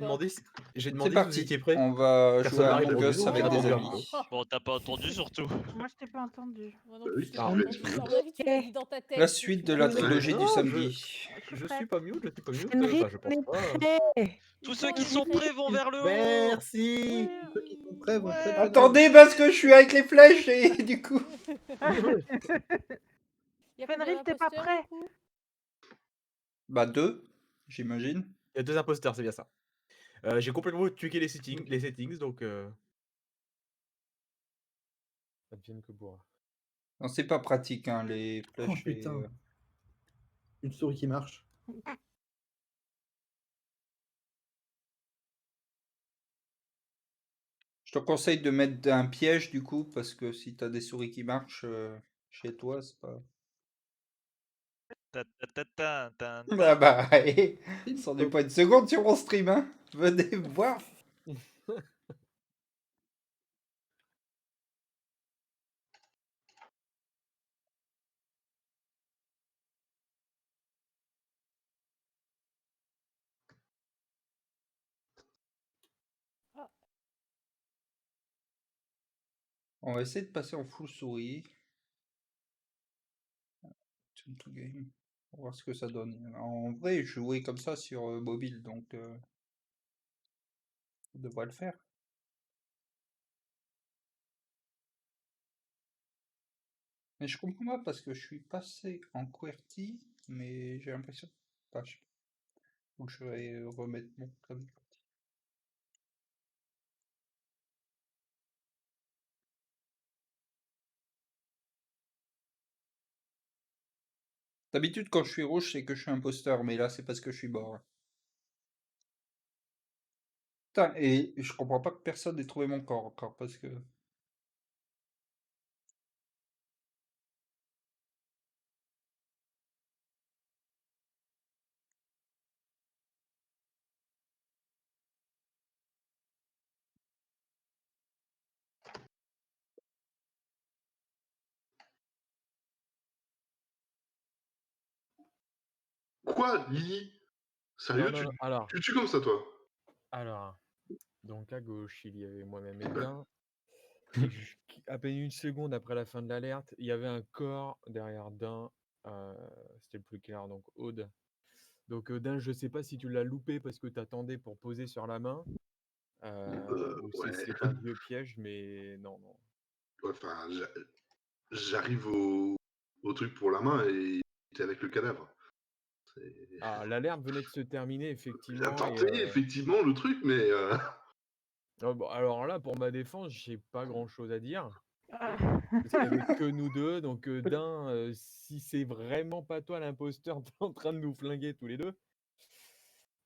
demandé si j'ai C'est demandé si vous parti, étiez prêts. on va Personne jouer n'a à Among répondu, Us donc avec on a des attendu un amis. peu. Bon, t'as pas entendu surtout. Moi, je t'ai pas entendu. Moi non Bah plus, oui, je t'ai tu pas devais être entendu. À mute. mon avis, tu l'as dit dans ta tête. La que suite tu de l'as la dit. trilogie du Non, samedi. je suis prête. pas mute, je suis pas mute, Henry, enfin je pense on est pas. prêts. Tous Ils ceux sont qui sont prêts vont vers le haut. Merci! Ceux qui sont prêts vont très Ouais. très Attendez, parce que je suis avec les flèches et du coup... Y a combien Fenris, t'es pas d'imposteurs, prêt? du coup? Bah 2, j'imagine. Il y a 2 imposteurs, c'est bien ça. J'ai complètement tweaké les settings donc Advienne que pourra. Non, c'est pas pratique, hein, les Oh flèches et... putain. Une souris qui marche. Je te conseille de mettre un piège du coup, parce que si t'as des souris qui marchent chez toi, c'est pas... Ta, ta, ta, ta, ta, ta. Ah bah, c'en est pas une seconde sur mon stream, hein. Venez me voir. On va essayer de passer en full souris. Turn to game. On va voir ce que ça donne. En vrai, je jouais comme ça sur mobile, donc ça devrait le faire. Mais je comprends pas parce que je suis passé en QWERTY, mais j'ai l'impression... Enfin, je sais pas. Faut que je vais remettre mon code. D'habitude, quand je suis rouge, c'est que je suis imposteur, mais là, c'est parce que je suis mort. Putain, et je comprends pas que personne n'ait trouvé mon corps encore, parce que... Quoi, Lily? Sérieux, Non, non, alors, tu tues comme ça, toi? alors, donc à gauche, il y avait moi-même et Dain. Et à peine une seconde après la fin de l'alerte, il y avait un corps derrière Dain. C'était le plus clair, donc Aude. Donc Dain, je sais pas si tu l'as loupé parce que tu attendais pour poser sur la main. Ou si Ouais. c'est un vieux piège, mais non, non. Ouais, enfin, j'arrive au truc pour la main et t'es avec le cadavre. Ah, l'alerte venait de se terminer, J'ai effectivement. tenté effectivement le truc, mais Oh, bon, alors là, pour ma défense, j'ai pas grand-chose à dire. Ah. Parce qu'il y avait que nous deux. Donc, Dain, si c'est vraiment pas toi l'imposteur, t'es en train de nous flinguer tous les deux.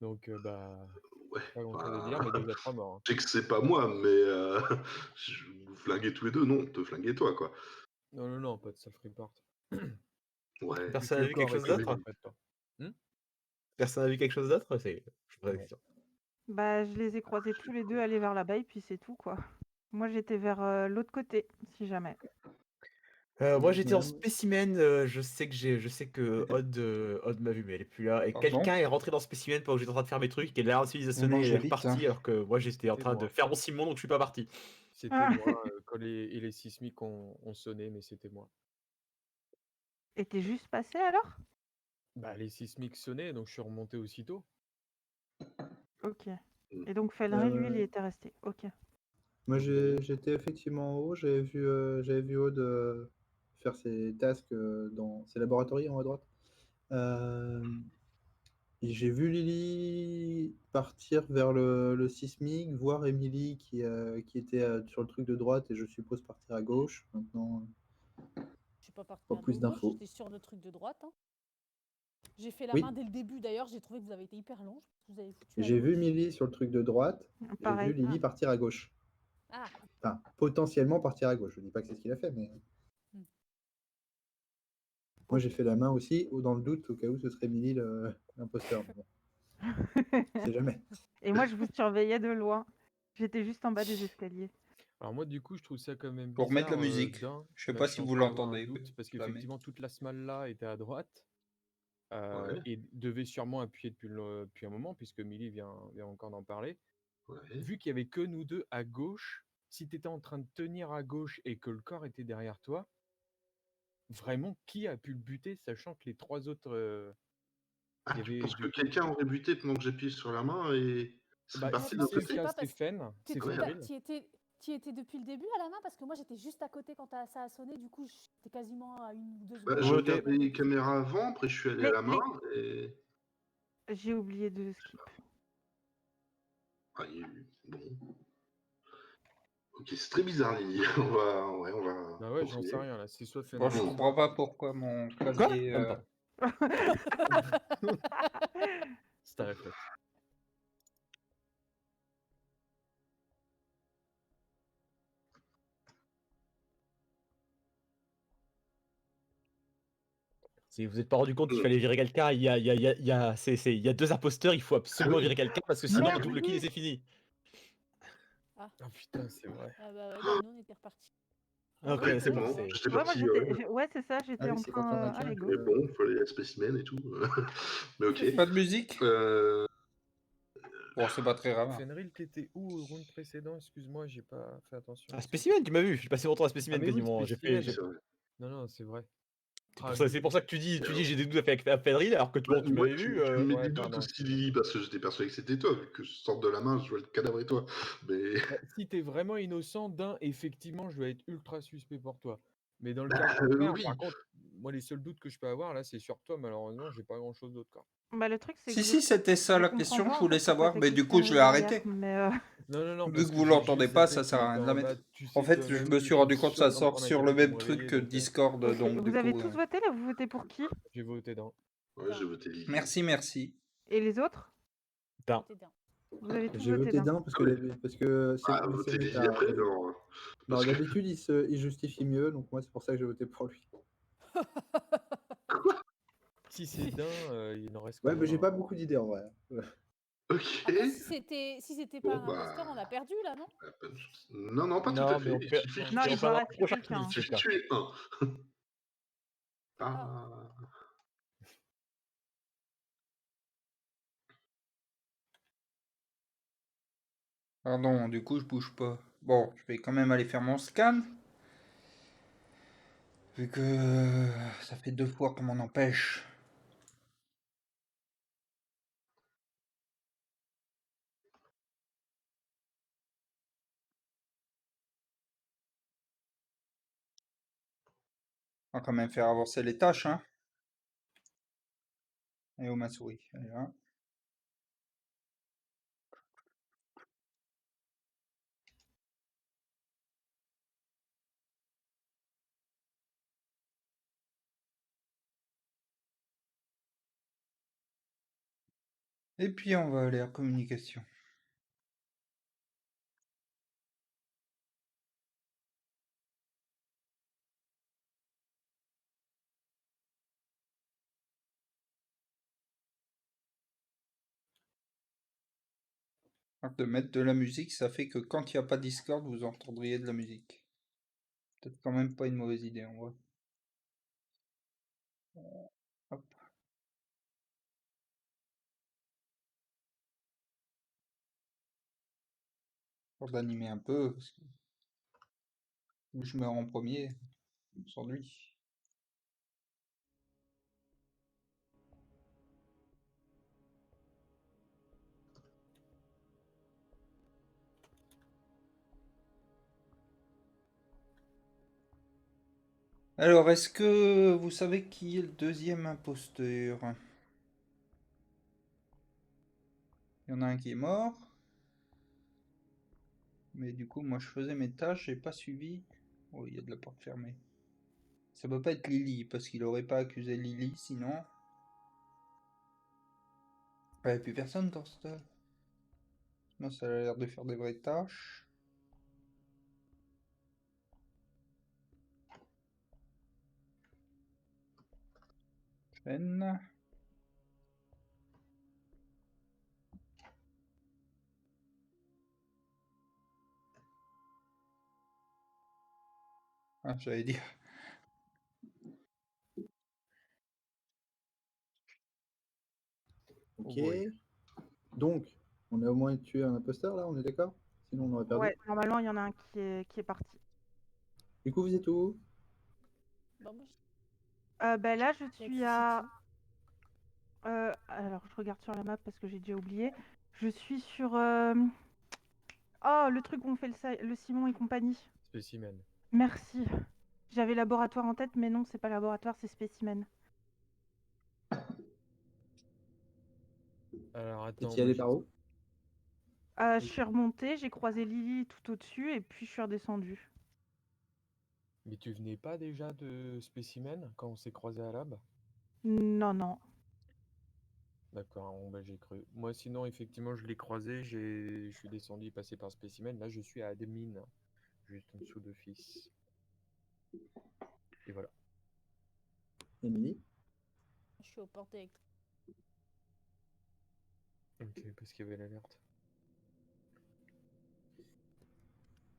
Donc, bah, ouais. pas grand-chose à dire, mais déjà 3 morts. Je sais que c'est pas moi, mais vous flinguez tous les deux, non, te flinguer toi, quoi. Non, non, non, pas de self report. Ouais. Personne n'a vu quelque chose d'autre? Personne n'a vu quelque chose d'autre? Je pose la question. Bah, je les ai croisés tous les deux aller vers là-bas et puis c'est tout, quoi. Moi, j'étais vers l'autre côté, si jamais. Moi j'étais en spécimen, je sais que Odd m'a vu, mais elle est plus là. Et Pardon quelqu'un est rentré dans spécimen pendant que j'étais en train de faire mes trucs, et là ensuite il a Non, sonné et il est j'habite, reparti, hein. alors que moi j'étais en C'est train de moi. faire mon Simon, donc je suis pas parti. C'était Ah. moi quand les sismiques ont sonné, mais c'était moi. Et t'es juste passé alors? Bah, les sismiques sonnaient, donc je suis remonté aussitôt. Ok. Et donc Felry, lui, il y était resté. Ok. Moi, j'étais effectivement en haut, j'avais vu Aude faire ses tasks dans ses laboratoires en haut à droite. Et j'ai vu Lily partir vers le sismique, voir Emily qui était sur le truc de droite et je suppose partir à gauche. Maintenant, Je suis pas partie Pas à plus gauche, d'infos. j'étais sur le truc de droite. Hein. J'ai fait la Oui. main dès le début d'ailleurs, j'ai trouvé que vous avez été hyper long. Vous avez foutu à J'ai vu gauche. Emily sur le truc de droite, j'ai Pareil. vu Lily partir à gauche. Ah, Enfin, potentiellement partir à gauche. Je dis pas que c'est ce qu'il a fait, mais moi j'ai fait la main aussi, ou dans le doute, au cas où ce serait Emily l'imposteur. Mais bon, on sait jamais. Et moi, je vous surveillais de loin. J'étais juste en bas des escaliers. Alors moi, du coup, je trouve ça quand même Pour bizarre. mettre la musique. Dain, Je sais même pas si si on vous peut avoir un l'entendez. doute, parce je la mets. qu'effectivement, toute la smalle là était à droite. Ouais, et devait sûrement appuyer depuis un moment, puisque Milly vient encore d'en parler. ouais. Vu qu'il y avait que nous 2 à gauche, si tu étais en train de tenir à gauche et que le corps était derrière toi, vraiment, qui a pu le buter, sachant que les 3 autres, Ah, il y tu avait penses que du coup quelqu'un aurait buté pendant que j'appuie sur la main et serait bah, Ouais, parti si de parce l'autre que c'est le je sais côté? cas pas, Stéphane, c'est t'étais, Ouais. Fenrir. t'y étais depuis le début à la main, parce que moi j'étais juste à côté quand ça a sonné, du coup j'étais quasiment à 1 ou 2 Bah, secondes je de Votez. regardais les l'autre côté. caméras avant, après je suis allé à la main et. J'ai oublié de skip. Ah, bon. Ok, c'est très bizarre, Lily. on va Bah ouais, j'en sais continuer. rien là, c'est soit Bon, je Fenrir, comprends soit pas pourquoi mon Quoi? clavier. Même pas. c'est un réflexe. Si vous êtes pas rendu compte qu'il fallait virer quelqu'un, il y a 2 imposteurs, il faut absolument Ah oui. virer quelqu'un parce que sinon, Merde, double kill et oui. c'est fini. Ah putain, c'est vrai. Ah bah ouais, bah nous on était repartis. Ok, Ouais, c'est bon, clairement. c'est. J'étais Ouais, moi parti. j'étais. Ouais, c'est ça, Ah j'étais oui, en c'est quand on train. a qu'un Allez, go. Mais bon, il fallait la spécimen et tout. Mais ok. Pas de musique? Euh, Bon, c'est pas très grave. Fenrir, t'étais où au round précédent? Excuse-moi, j'ai pas fait attention. Un spécimen, tu m'as vu, j'ai passé mon temps à Ah spécimen mais oui, quasiment. spécimen. c'est vrai. Non, non, c'est vrai. C'est pour ça que tu dis j'ai des doutes avec Fenrir alors que Bah, tu moi, m'avais vu. tu me mets Ouais, des doutes pardon, aussi, excuse-moi. Lily, parce que j'étais persuadé que c'était toi, vu que je sors de la main, je vois le cadavre et toi. Mais. Bah, si t'es vraiment innocent, effectivement, je vais être ultra suspect pour toi. Mais dans le Bah, cas contraire, oui. par contre, moi, les seuls doutes que je peux avoir, là, c'est sur toi. Malheureusement, j'ai pas grand-chose d'autre, quoi. Bah, le truc, c'est que Si, c'était ça je la comprends question, pas, je en voulais fait, pourquoi savoir. t'as Mais kill du coup, je l'ai Fenrir hier, arrêté. mais Non, non, Vu parce que que vous j'ai l'entendez juste pas, zappé ça sert qu'il à rien était de la en mettre. bas. Tu En sais, fait, toi, je même, me tu suis étais rendu le compte que ça seul dans sort ton sur le académie à même me truc réveiller, que donc Discord, ok, donc du vous avez coup. tous voté là, vous votez pour qui? j'ai voté dans. Ouais, j'ai voté Lily. Merci, merci. Et les autres? Putain. C'était bien. Vous avez tous J'ai voté voté d'un. d'un parce que Ah, c'est voté Lily méta. après, alors. Non, Parce que. d'habitude, il justifie mieux, donc moi, c'est pour ça que j'ai voté pour lui. Si c'est d'un, il en reste quand Ouais, mais même j'ai un. pas beaucoup d'idées en vrai. Ok. Après, si c'était pas Bon, un imposteur, on a perdu là, non? pas de chance. Non, pas tout Non, à mais fait. on Il peut. suffit Non, que Non, et il on peut doit avoir un rester prochain kill quelqu'un. si c'est le cas. tuer un. Ah. Pardon, du coup, je bouge pas. Bon, je vais quand même aller faire mon scan. Vu que ça fait 2 fois qu'on m'en empêche. On va quand même faire avancer les tâches, hein. Et où ma souris? Elle est là. Et puis on va aller à communication. Alors, de mettre de la musique, ça fait que quand il n'y a pas Discord, vous entendriez de la musique. Peut-être quand même pas une mauvaise idée en vrai. Hop. Pour d'animer un peu, parce que je meurs en premier, sans lui. Alors, est-ce que vous savez qui est le deuxième imposteur? Il y en a un qui est mort. Mais du coup, moi je faisais mes tâches, j'ai pas suivi. Oh, il y a de la porte fermée. Ça peut pas être Lily, parce qu'il aurait pas accusé Lily, sinon. Il n'y a plus personne dans ce... Non, ça a l'air de faire des vraies tâches. Chaîne. Ah, j'allais dire. Ok. boy. Donc, on a au moins tué un imposteur là, on est d'accord? Sinon, on aurait perdu. Ouais, normalement, il y en a un qui est parti. Du coup, vous êtes où? Bah, moi, Bah là, je je vais suis être à... City. Alors, je regarde sur la map parce que j'ai déjà oublié. Je suis sur... Oh, le truc où on fait le Simon et compagnie. Spécimen. Merci. J'avais laboratoire en tête, mais non, c'est pas laboratoire, c'est spécimen. Alors Et attends, t'y moi allais j'ai... par où? Je suis remontée, j'ai croisé Lily tout au-dessus, et puis je suis redescendue. Mais tu venais pas déjà de Spécimen quand on s'est croisé à Lab? Non, non. D'accord, bon, bah, j'ai cru. Moi sinon, effectivement, je l'ai croisé, je suis descendu, passé par Spécimen. Là, je suis à Admin, juste en dessous d'Office. Et voilà. Émilie? Je suis aux portes électriques. Ok, parce qu'il y avait l'alerte.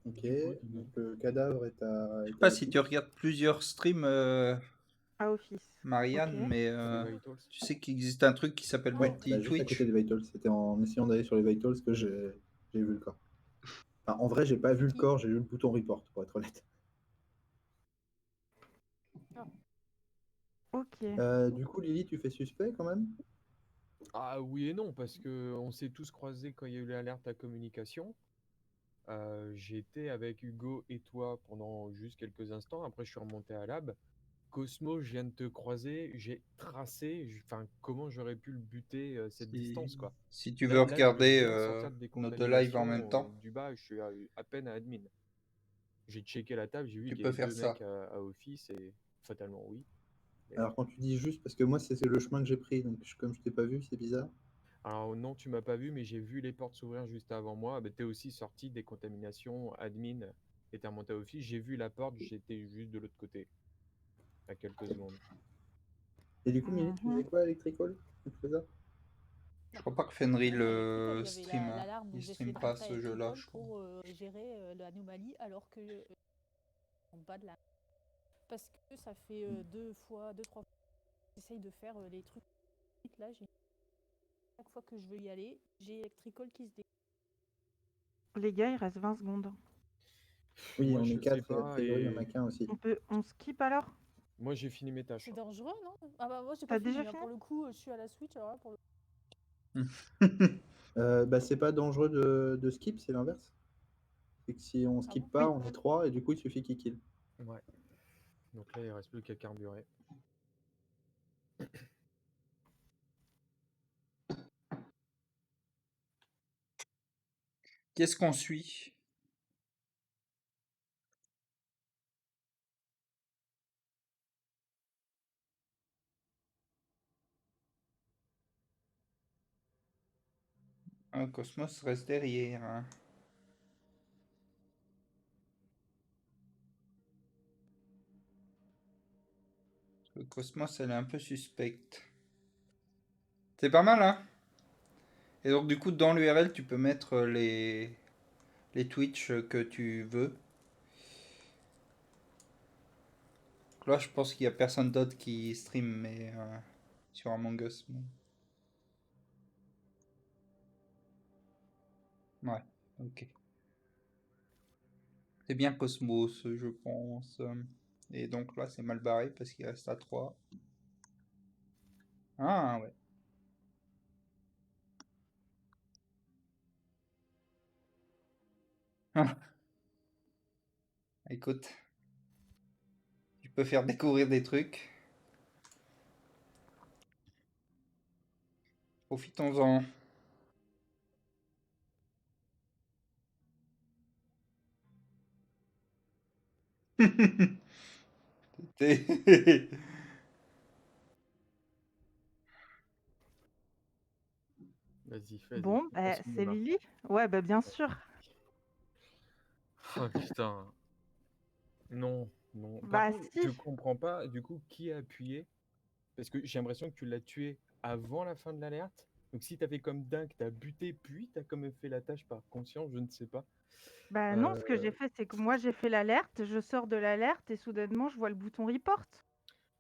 Ok. Du coup, Donc, le cadavre est à. Je sais pas si tu regardes plusieurs streams, À Office. Marianne, Ok. mais les Vitals. tu sais qu'il existe un truc qui s'appelle Ouais, bah, juste à multi-Twitch. côté des Vitals. C'était en essayant d'aller sur les Vitals que j'ai vu le corps. Enfin, en vrai, j'ai pas vu le Qui corps, j'ai eu le bouton report, pour être honnête. Ok. Du coup, Lily, tu fais suspect quand même? Ah oui et non, parce que on s'est tous croisés quand il y a eu l'alerte à communication. J'étais avec Hugo et toi pendant juste quelques instants. Après, je suis remonté à Lab. Cosmo, je viens de te croiser. J'ai tracé. Enfin, comment j'aurais pu le buter cette distance, quoi. Si tu veux Là, je regarder viens de sortir de notre live en même décontamination temps, du bas. Je suis à peine à admin. J'ai checké la table. J'ai vu tu qu'il y peux avait faire deux ça. mecs à Office et fatalement, oui. Mais- Alors, quand tu dis juste, parce que moi, c'est le chemin que j'ai pris, donc comme je t'ai pas vu, c'est bizarre. Alors non, tu m'as pas vu, mais j'ai vu les portes s'ouvrir juste avant moi. Bah, t'es aussi sorti des contaminations, admin, et t'es remonté à Office. J'ai vu la porte, j'étais juste de l'autre côté, à quelques secondes. Et du coup, Milly, tu faisais quoi à Electrical? Tu faisais ça? Je crois pas que Fenrir Non, à Electrical, il y avait stream, hein. l'alarme, donc Il j'ai essayé stream de pas rentrer à ce jeu-là, Electrical je crois. pour gérer l'anomalie, alors que en bas de la... Parce que ça fait deux, trois fois que j'essaye de faire les trucs. Là, chaque fois que je veux y aller, j'ai Electrical qui se dé... Les gars, il reste 20 secondes. Oui, Moi, on je est sais 4 et a pas, priori, il y en a et qu'un aussi. On skip alors? moi j'ai fini mes tâches. C'est dangereux, non? Ah bah moi j'ai T'as pas fini, déjà hein. fini? Pour le coup, je suis à la Switch, alors là, pour le... Bah, c'est pas dangereux de skip, c'est l'inverse. C'est que si on skip bon pas, Oui. on est 3 et du coup, il suffit qu'il kill. Ouais. Donc là, il reste plus qu'à carburer. Qu'est-ce qu'on suit? Ah, Cosmos reste derrière, hein. Le Cosmos, elle est un peu suspecte. C'est pas mal, hein? Et donc, du coup, dans l'URL, tu peux mettre les Twitch que tu veux. Là, je pense qu'il y a personne d'autre qui stream, mais sur Among Us. Bon. Ouais, ok. C'est bien Cosmos, je pense. Et donc là, c'est mal barré parce qu'il reste à 3. Ah, ouais. Écoute, tu peux faire découvrir des trucs. Profitons-en. Vas-y, vas-y. Bon, On bah, se met c'est maintenant. Lily? Ouais, bah bien sûr. Oh putain. Non, non. Par Bah contre, si. je comprends pas du coup qui a appuyé. Parce que j'ai l'impression que tu l'as tué avant la fin de l'alerte. Donc si t'as fait comme dingue, t'as buté, puis t'as quand même fait la tâche par conscience, je ne sais pas. Bah non, ce que j'ai fait, c'est que moi j'ai fait l'alerte, je sors de l'alerte et soudainement je vois le bouton report.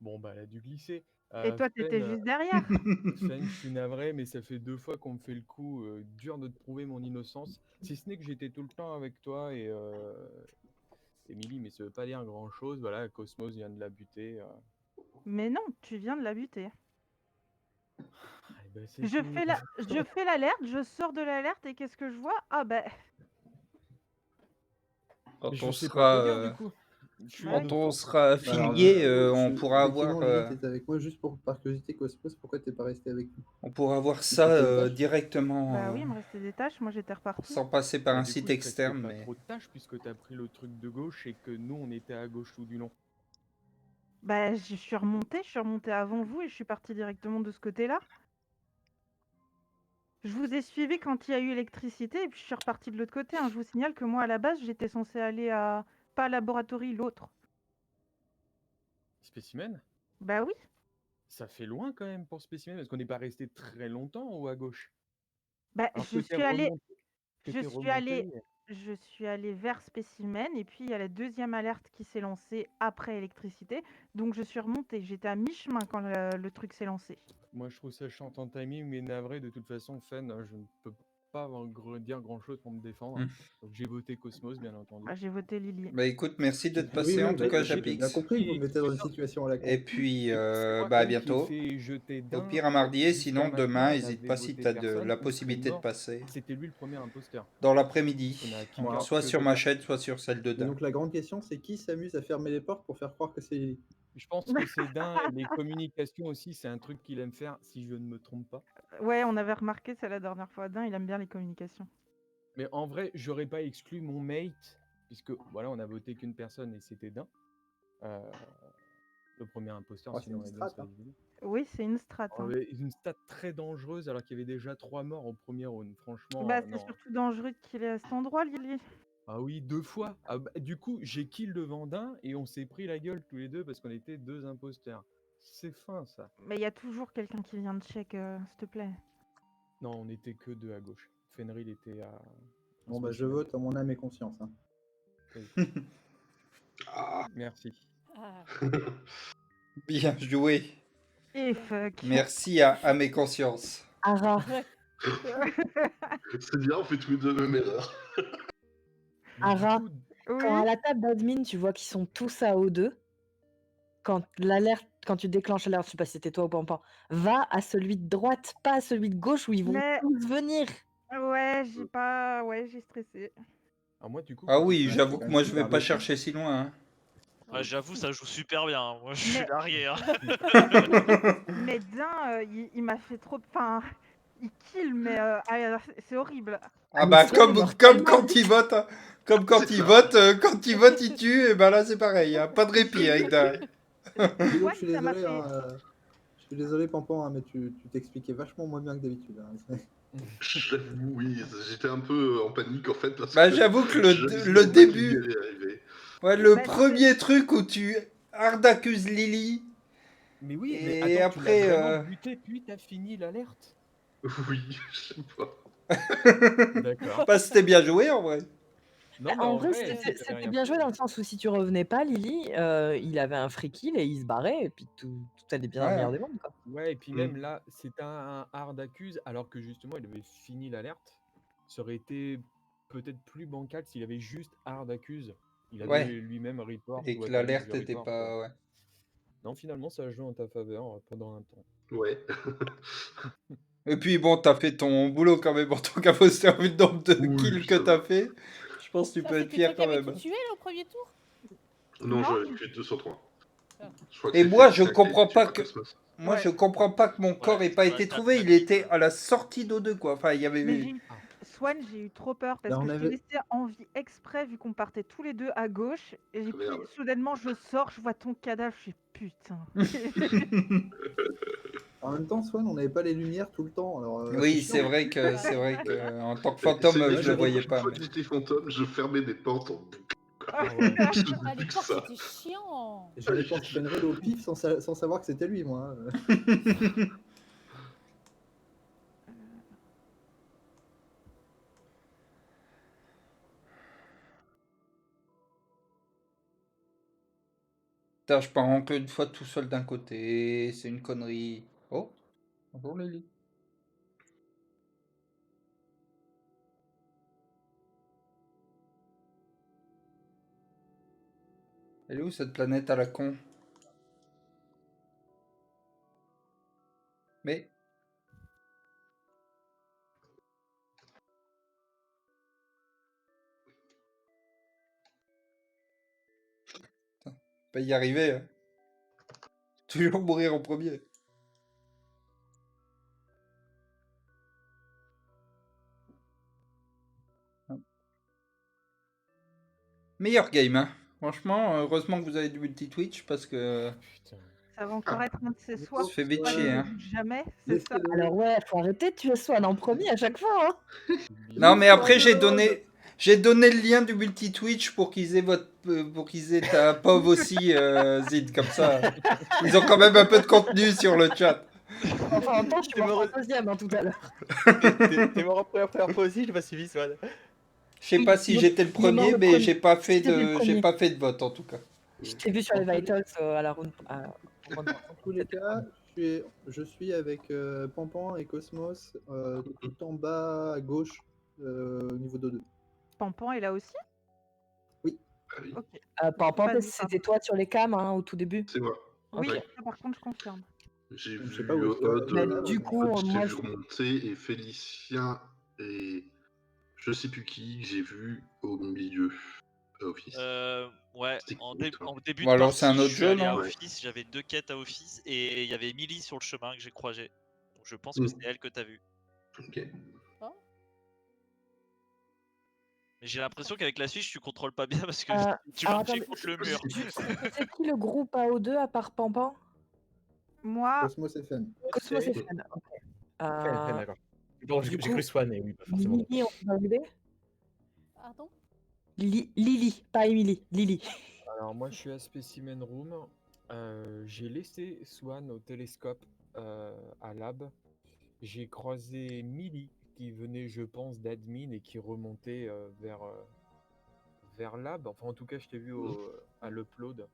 Bon, bah elle a dû glisser. Et toi, t'étais Fen, juste derrière. Fen, je suis navré, mais ça fait 2 fois qu'on me fait le coup. Dur de te prouver mon innocence. Si ce n'est que j'étais tout le temps avec toi et Émilie, mais ça veut pas dire grand-chose. Voilà, Cosmos vient de la buter. Mais non, tu viens de la buter. Eh ben, c'est tout. Je fais l'alerte, je sors de l'alerte et qu'est-ce que je vois? Ah bah, Quand Mais on je sais pas sera, quoi dire du coup. Je suis Bah en oui. quand on doute. sera Bah alors, affilié, on pourra effectivement, avoir, Lily, t'étais avec moi juste par curiosité, Cosmos, pourquoi t'es pas resté avec nous? on pourra voir Tu ça restais des tâches directement, Bah oui, il me restait des tâches, moi j'étais repartie. sans passer par Bah, un du coup, site il te restait externe, pas mais trop de tâches puisque t'as pris le truc de gauche et que nous, on était à gauche tout du long. Bah je suis remontée avant vous et je suis partie directement de ce côté-là. Je vous ai suivi quand il y a eu électricité et puis je suis repartie de l'autre côté, hein. Je vous signale que moi à la base j'étais censée aller à... pas à Laboratory, l'autre. Spécimen? Bah oui, Ça fait loin quand même pour Spécimen parce qu'on n'est pas resté très longtemps ou à gauche. bah Alors que t'es remonté, que je t'es suis allée, remonté. je suis allée vers Spécimen et puis il y a la deuxième alerte qui s'est lancée après électricité, donc je suis remontée. J'étais à mi-chemin quand le truc s'est lancé. Moi, je trouve ça chante en timing, mais navré. De toute façon, Fen, je ne peux pas dire grand-chose pour me défendre. Hmm. Donc, j'ai voté Cosmos, bien entendu. Ah, j'ai voté Lily. bah écoute, merci d'être J'ai- passé Oui, en oui, tout bah, cas, j'ai- j'ai bien Japix. compris que vous me mettez dans une situation à la con. Et puis, C'est moi bah à quand même qui ai bientôt. fait jeter Au d'un. pire, à mardi, et Jusqu'à sinon maintenant, demain, on n'hésite avait pas si voté tu as personne. la On serait possibilité de mort. passer. C'était lui le premier imposteur. Dans On l'après-midi. a kick Voilà. out Soit que sur de ma là. chaîne, soit sur celle de Et Dan. donc la grande question, c'est qui s'amuse à fermer les portes pour faire croire que c'est Lily? Je pense que c'est d'un et les communications aussi, c'est un truc qu'il aime faire, si je ne me trompe pas. Ouais, on avait remarqué ça la dernière fois. Dain, il aime bien les communications. Mais en vrai, j'aurais pas exclu mon mate, puisque voilà, on a voté qu'une personne et c'était d'un. Le premier imposteur, Oh, c'est sinon une on est bien strat, hein. Oui, c'est une strat, hein. Une stat très dangereuse alors qu'il y avait déjà 3 morts au premier round. Franchement, Bah, c'est non. surtout dangereux qu'il est à cet endroit, Lily. Ah oui, 2 fois. Ah bah, du coup, j'ai kill le Vendin et on s'est pris la gueule tous les deux parce qu'on était 2 imposteurs. C'est fin ça. Mais il y a toujours quelqu'un qui vient de check, s'il te plaît. Non, on était que 2 à gauche. Fenrir était à. Bon, bah, je Spécimen. vote à mon âme et conscience, hein. Oui. Ah. Merci. Ah, Bien joué. Et fuck. Merci à mes consciences. Ara, C'est bien, on fait tous les deux la même erreur. Mais du Ara, coup, quand à Oui. la table d'admin, tu vois qu'ils sont tous à O2, quand tu déclenches l'alerte, je sais pas si c'était toi ou Pampan, va à celui de droite, pas à celui de gauche où ils vont Mais tous venir. ouais, j'ai pas... Ouais, j'ai stressé. alors moi, du coup, Ah côté oui, Ouais, Spécimen, j'avoue c'est que quand moi même je vais super pas bien. chercher si loin. Hein. Ouais, j'avoue, ça joue super bien, hein. Moi, je suis Mais- l'arrière. Mais Dain, il m'a fait trop... Enfin, il kill, mais c'est horrible. Ah mais bah c'est comme quand il vote, hein. Comme quand C'est il ça. vote, quand il vote, il tue, et ben là c'est pareil, hein. Pas de répit avec Dari. Dis donc, Ouais, je suis ça m'a désolé, fait... hein, je suis désolé, Pampan, hein, mais tu t'expliquais vachement moins bien que d'habitude, hein. J'avoue, oui, j'étais un peu en panique en fait parce Bah que j'avoue que je le savais pas qui début, allait arriver. ouais, le Bah, premier truc où tu hard accuses Lily, Mais oui, mais et attends, tu l'as après, vraiment buté, puis t'as fini l'alerte. Oui, je sais pas. D'accord. bah c'était bien joué en vrai. Non, mais En en vrai, vrai, si t'avais c'était rien bien fait, joué dans le sens où si tu revenais pas, Lily, il avait un free kill et il se barrait et puis tout allait bien dans le Ouais. meilleur des mondes, quoi. Ouais, et puis Mm. même là, c'est un hard accuse, alors que justement, il avait fini l'alerte. Ça aurait été peut-être plus bancal s'il avait juste hard accuse. Il avait Ouais. lui-même report Et ou que autorise l'alerte le était report. pas, ouais. Non, finalement, ça a joué en ta faveur pendant un temps. Ouais. Et puis bon, t'as fait ton boulot quand même en tant qu'imposteur vu le nombre de Oui, kills ça que t'as va. fait. Je pense que tu ça, peux être c'était toi fier qui quand avais même. tout tué là, au premier tour? Non, Non. j'avais tué 203. Ah. Je crois que Et c'est moi, je Félicien qui a comprends été tué pas par que. Cosmos. Moi, Ouais. je comprends pas que mon corps ait pas ouais, été t'as trouvé. pas Il dit, était ouais. à la sortie d'O2, quoi. Enfin, il y avait. Mais Swan, j'ai eu trop peur parce Bah, que on je t'ai avait- laissé en vie exprès vu qu'on partait tous les deux à gauche. Et puis Merde. soudainement, je sors, je vois ton cadavre, je suis putain. En même temps, Swan, on n'avait pas les lumières tout le temps, alors Oui, chiant. c'est vrai que Voilà. c'est vrai que en tant que C'est fantôme, vrai je que le Ouais, voyais chaque pas. fois Mais... que j'étais fantôme, je fermais des portes en boucle. Ah ouais. Ah, Plus les que portes, ça. c'était chiant. J'allais penser Fenrir au pif sans savoir que c'était lui, moi, hein. Putain, je pars encore une fois tout seul d'un côté. C'est une connerie. Oh, bonjour Lily. Elle est où cette planète à la con? Mais. Putain, pas y arriver. Hein. Toujours mourir en premier. Meilleur game, hein. Franchement, heureusement que vous avez du multi-Twitch parce que. Putain. Ça va encore être un de ces soirs. Ça fait Swan vite chier, ne hein. bouge jamais, c'est ça. Laissez-le. Alors ouais, faut arrêter de tuer Swan en premier à chaque fois. Hein. Non, mais après, j'ai donné le lien du multi-Twitch pour qu'ils aient pour qu'ils aient ta POV aussi, Zid, comme ça. Ils ont quand même un peu de contenu sur le chat. Enfin, en même temps, je suis T'es mort mort- en deuxième hein, tout à l'heure. T'es mort en première fois aussi, j'ai pas suivi Swan. Je sais pas si j'étais le Il est mort premier, le mais premier. j'ai pas fait C'était le de, premier. j'ai pas fait de vote en tout cas. Je t'ai vu sur les Vitals à la round. Dans tous les cas, je suis avec Pampan et Cosmos tout en bas à gauche au niveau de 2. Pampan est là aussi? Ah oui, Ok. Pampan, Vas-y, c'était toi sur les cams hein, au tout début. c'est moi. Oui, Ok. ça, par contre, je confirme. J'ai Je sais vu pas où est-ce que- Odd, Bah, du coup, j'ai moi, vu je- remonter et Félicien et je sais plus qui que j'ai vu au milieu à Office. Ouais, C'était en, qui, toi en début Bon, de alors, partie, c'est un autre je suis jeu, allé à non Ouais. Office, j'avais 2 quêtes à Office et il y avait Millie sur le chemin que j'ai croisé. Donc je pense que Mm. c'est elle que t'as vue. Ok. Mais j'ai l'impression qu'avec la fiche, tu contrôles pas bien parce que tu alors, marchais attendez, contre le mur. Juste, c'était qui le groupe AO2 à part Pampan? Moi, Cosmos FM. Cosmos et C'est- Fred. Ok. D'accord. Bon, du j'ai coup, cru Swan, et oui, pas forcément. Lily, on peut valider? Pardon? Lily, pas Emily, Lily. Alors moi je suis à Specimen Room. J'ai laissé Swan au télescope à Lab. J'ai croisé Millie qui venait je pense d'admin et qui remontait vers Lab. Enfin en tout cas je t'ai vu à l'upload.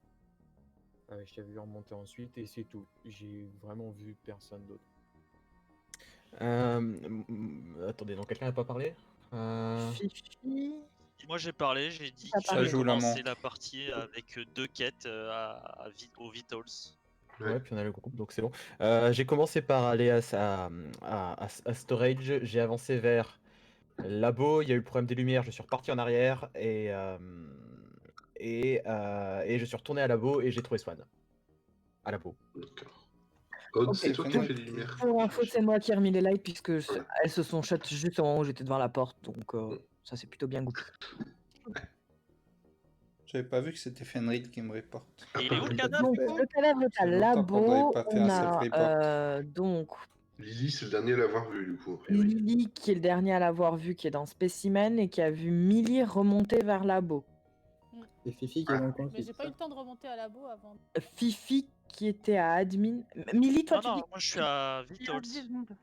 Je t'ai vu remonter ensuite et c'est tout. J'ai vraiment vu personne d'autre. Attendez, donc quelqu'un n'a pas parlé Fifi. Moi j'ai parlé, j'ai dit Ça que Ça j'avais joue la commencé montre. la partie avec 2 quêtes aux Vitals. Ouais, puis on a le groupe, donc c'est bon. J'ai commencé par aller à Storage, j'ai avancé vers Labo, il y a eu le problème des lumières, je suis reparti en arrière et je suis retourné à Labo et j'ai trouvé Swan. À Labo. D'accord. Odd, Ok. c'est toi qui as fait les lumières. Pour info, c'est moi qui ai remis les lights puisque Ouais. elles se sont shut juste au moment où j'étais devant la porte, donc ça c'est plutôt bien goûté. J'avais pas vu que c'était Fenrir qui me reporte. Et il est où le cadavre Donc du coup le cadavre est Ça à fait longtemps qu'on n'avait Labo, pas fait on un a self-report. donc Lily, c'est le dernier à l'avoir vu, du coup. a priori. Lily qui est le dernier à l'avoir vu, qui est dans Specimen et qui a vu Millie remonter vers Labo. Et Fifi qui est dans le coin Mais aussi. j'ai pas eu le temps de remonter à labo avant. Fifi qui était à admin. Millie, toi Non, tu non, dis. moi je suis à il y a Vitals. 10 secondes.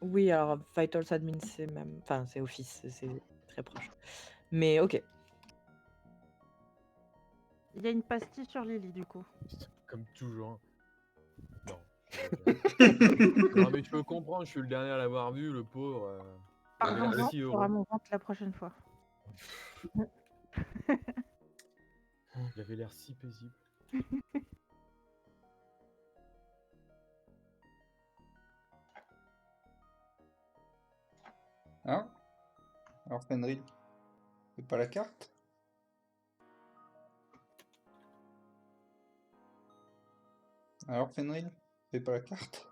Oui, alors Vitals Admin c'est même. Enfin, c'est Office, c'est très proche. Mais ok. Il y a une pastille sur Lily, du coup. Comme toujours. Non. Non mais je peux comprendre, je suis le dernier à l'avoir vu, le pauvre. Il avait Pardon, l'air non, si tu heureux. auras mon ventre la prochaine fois. Il avait l'air si paisible. Hein? Alors Fenrir, c'est pas la carte? Alors Fenrir, c'est pas la carte?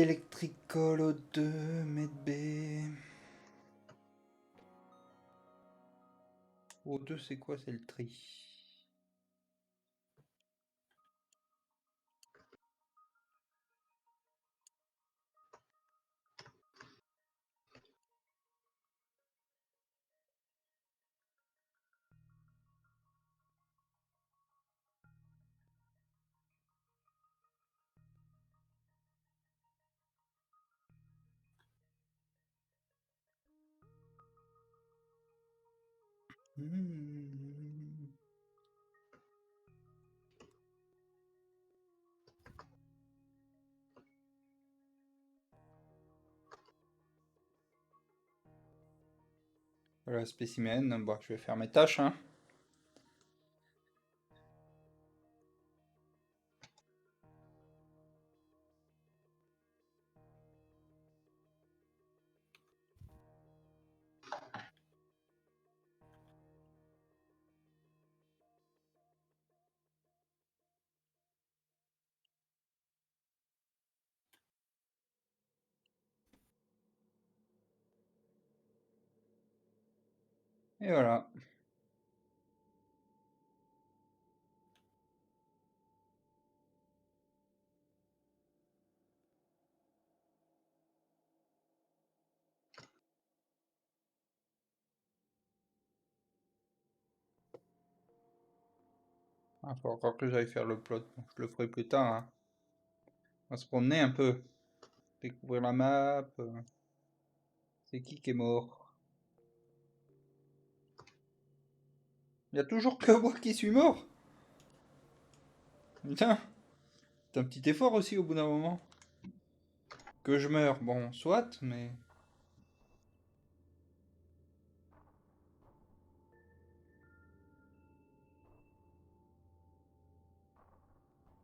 Electrical O2, Medb. O2, c'est quoi? C'est le tri. Voilà, spécimen. Bon, je vais faire mes tâches, hein. Et voilà. Ah, faut encore que j'aille faire le plot. Bon, je le ferai plus tard, hein. On va se promener un peu. Découvrir la map. C'est qui est mort? Il y a toujours que moi qui suis mort. Putain. C'est un petit effort aussi au bout d'un moment. Que je meure, bon, soit, mais...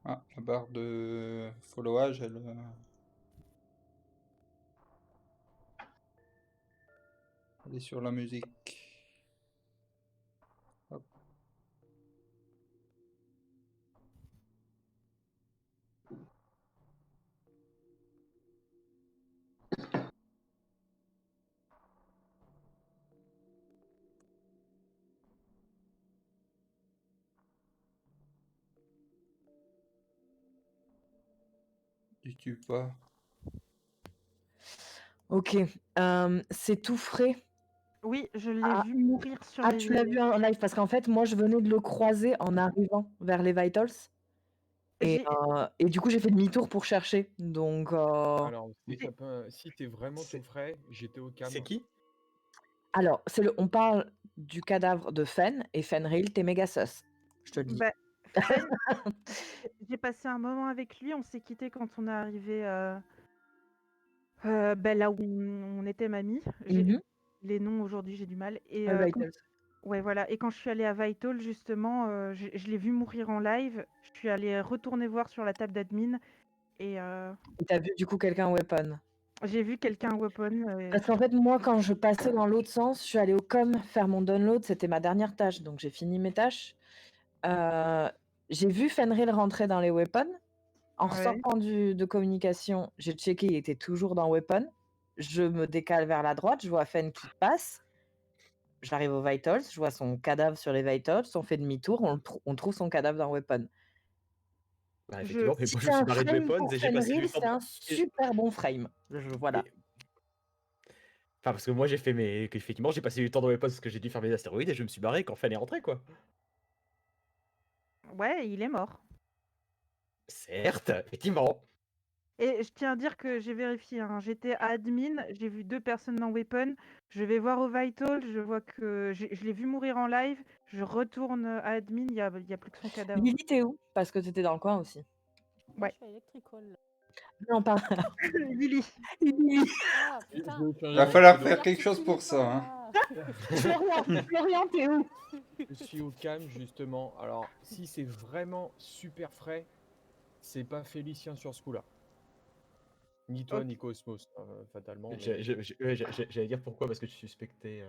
Ah, la barre de followage, elle est sur la musique. Hop. Tu tues pas. Ok, c'est tout frais. Oui, je l'ai Ah. vu mourir sur Ah, les... tu l'as vu en live parce qu'en fait, moi, je venais de le croiser en arrivant vers les Vitals. Et, du coup, j'ai fait demi-tour pour chercher. Donc, Alors, si, si t'es vraiment tout frais, j'étais au cam. C'est qui? alors, on parle du cadavre de Fen et Fenrir, t'es méga sus. Je te le dis. Bah, Fen, j'ai passé un moment avec lui. On s'est quitté quand on est arrivé là où on était mamie. Les noms aujourd'hui, j'ai du mal. Et Vitals. ouais, voilà. Et quand je suis allée à Vital, justement, je l'ai vu mourir en live. Je suis allée retourner voir sur la table d'admin. Et t'as vu du coup quelqu'un weapon? J'ai vu quelqu'un weapon. Parce qu'en fait, moi, quand je passais dans l'autre sens, je suis allée au com faire mon download. C'était ma dernière tâche, donc j'ai fini mes tâches. J'ai vu Fenrir rentrer dans les weapons. En ressortant de communication, j'ai checké, il était toujours dans weapon. Je me décale vers la droite, je vois Fen qui passe. J'arrive aux Vitals, je vois son cadavre sur les Vitals. On fait demi-tour, on trouve son cadavre dans weapon. Bah, effectivement, mais Si moi, je c'est me suis un barré de frame Weapons pour et j'ai passé Fenrir, du temps. c'est un super bon frame. Voilà. Enfin, parce que moi, j'ai fait effectivement, j'ai passé du temps dans Weapons parce que j'ai dû faire mes astéroïdes et je me suis barré quand Fan est rentré, quoi. Ouais, il est mort. Certes, effectivement. Et je tiens à dire que j'ai vérifié, hein. J'étais admin, j'ai vu 2 personnes dans Weapon. Je vais voir au Vital, je vois que je l'ai vu mourir en live. Je retourne à admin, il y a plus que son cadavre. Lily, t'es où? Parce que t'étais dans le coin aussi. Moi, je suis à Electrical. Là. Non, pas. Lily. Ah, putain. Il va falloir faire quelque chose pour ça, hein. Florian, t'es où? Je suis au cam, justement. Alors, si c'est vraiment super frais, c'est pas Félicien sur ce coup-là. Ni toi, ni Cosmos, fatalement. J'allais dire pourquoi, parce que tu suspectais.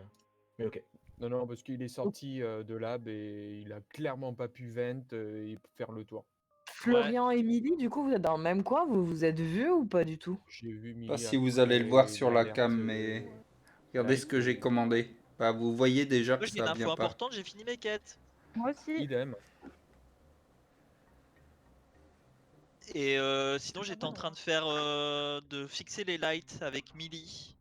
Mais ok. Non, parce qu'il est sorti de lab et il a clairement pas pu vent et faire le tour. Florian et Emily, du coup, vous êtes dans le même coin? Vous vous êtes vus ou pas du tout? J'ai vu Emily. Pas si vous allez le voir sur la cam, mais regardez ce que j'ai commandé. Bah, vous voyez déjà que Moi, j'ai une ça info vient pas. importante, j'ai fini mes quêtes. Moi aussi. Idem. Et sinon, j'étais en train de faire de fixer les lights avec Millie.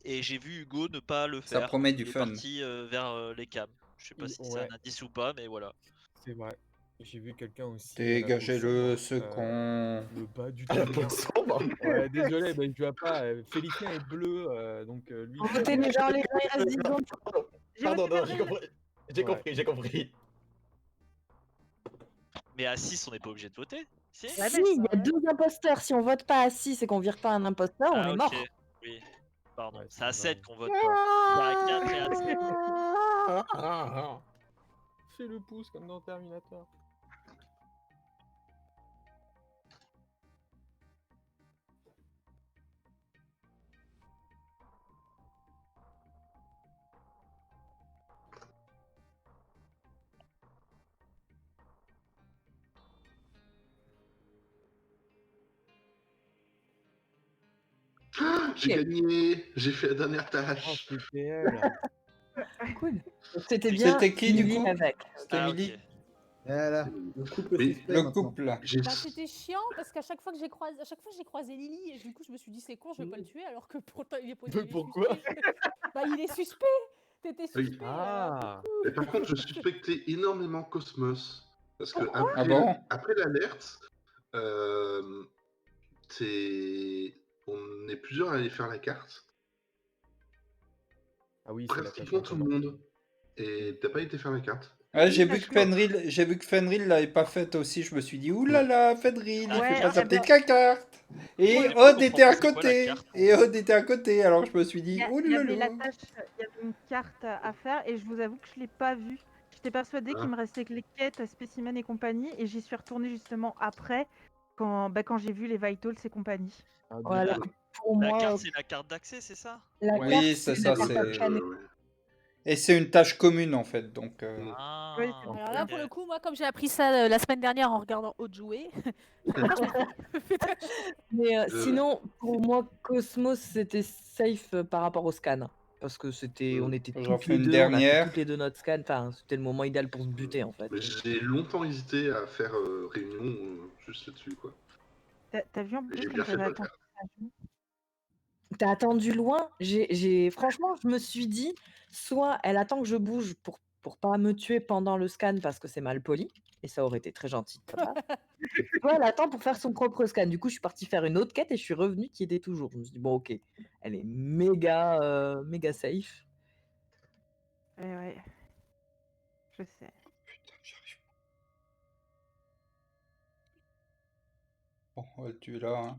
Et j'ai vu Hugo ne pas le faire. Ça promet du Il fun. est parti vers les cams. Je sais pas si c'est un indice ou pas, mais voilà. C'est vrai. J'ai vu quelqu'un aussi. Dégagez-le, ce con. Le bas du À la peau sombre. Ouais, désolé, mais je vois pas. Félicien est bleu, donc lui. Votez les gens, il reste 10 secondes. Pardon, reçu non, j'ai Fenrir. compris. J'ai Ouais. compris, j'ai compris. Mais à 6, on n'est pas obligé de voter. Si Ouais, Si, mais- il y a Ouais. 2 imposteurs. Si on vote pas à 6 et qu'on vire pas un imposteur, on Ah, est ok. mort. Oui. Pardon. Ouais, C'est à c'est 7 vrai. qu'on vote pas. C'est à 4 et à 7. Fais le pouce comme dans Terminator. J'ai gagné. J'ai fait la dernière Oh, tâche. c'était elle. Cool. Donc c'était bien C'était qui du Millie coup? avec. C'était Ah, Emily. ok. Voilà, le couple Mais suspect Le maintenant. couple. J'ai Bah, c'était chiant parce qu'à chaque fois que j'ai croisé Lily et du coup je me suis dit c'est con, je vais pas le tuer alors que pourtant il est Mais pourquoi? suspect. Bah il est suspect. T'étais Oui. suspect. Ah. Mais par contre, je suspectais énormément Cosmos. Parce que Pourquoi Ah bon? après l'alerte, on est plusieurs à aller faire la carte. Ah oui, c'est la tâche Pratiquement en tout le commun. monde. Et t'as pas été faire la carte. Ouais, Oui, j'ai parce vu que que- Fenrir l'avait pas faite aussi. Je me suis dit, oulala, Fenrir, il Ouais, fait pas eh sa ben- petite carte. Et J'ai pas Odd était compris à c'est quoi la côté. carte. Et Odd était à côté. Alors je me suis dit, Il y oulala. avait la tâche, il y avait une carte à faire et je vous avoue que je l'ai pas vue. J'étais persuadée Ah. qu'il me restait que les quêtes, spécimens et compagnie et j'y suis retournée justement après quand j'ai vu les Vitals et compagnie. Ah, du Voilà, coup, pour La moi, carte, c'est la carte d'accès, c'est ça? la Ouais. carte, Oui, c'est c'est ça, la carte à c'est. scanner. ouais. Et c'est une tâche commune en fait. Donc. Ah, Oui, c'est En Alors fait, là ok. pour le coup moi comme j'ai appris ça la semaine dernière en regardant Aude jouer, Mais Euh, sinon, pour moi, Cosmos, c'était safe par rapport au scan. Parce que on était J'en toutes fais les une deux, on a fait dernière. toutes les deux notre scan. Enfin, c'était le moment idéal pour se buter en fait. Mais j'ai longtemps hésité à faire réunion juste là-dessus, quoi. T'as vu en Et plus j'ai comme bien fait de j'avais pas le attendu faire. ça joue. T'as attendu loin. Franchement, je me suis dit, soit elle attend que je bouge pour pas me tuer pendant le scan parce que c'est mal poli, et ça aurait été très gentil de sa part. Soit elle attend pour faire son propre scan. Du coup, je suis partie faire une autre quête et je suis revenue qui était toujours. Je me suis dit, bon, ok, elle est méga safe. Ouais, je sais. Putain, j'arrive pas. Bon, on va le tuer là. Hein.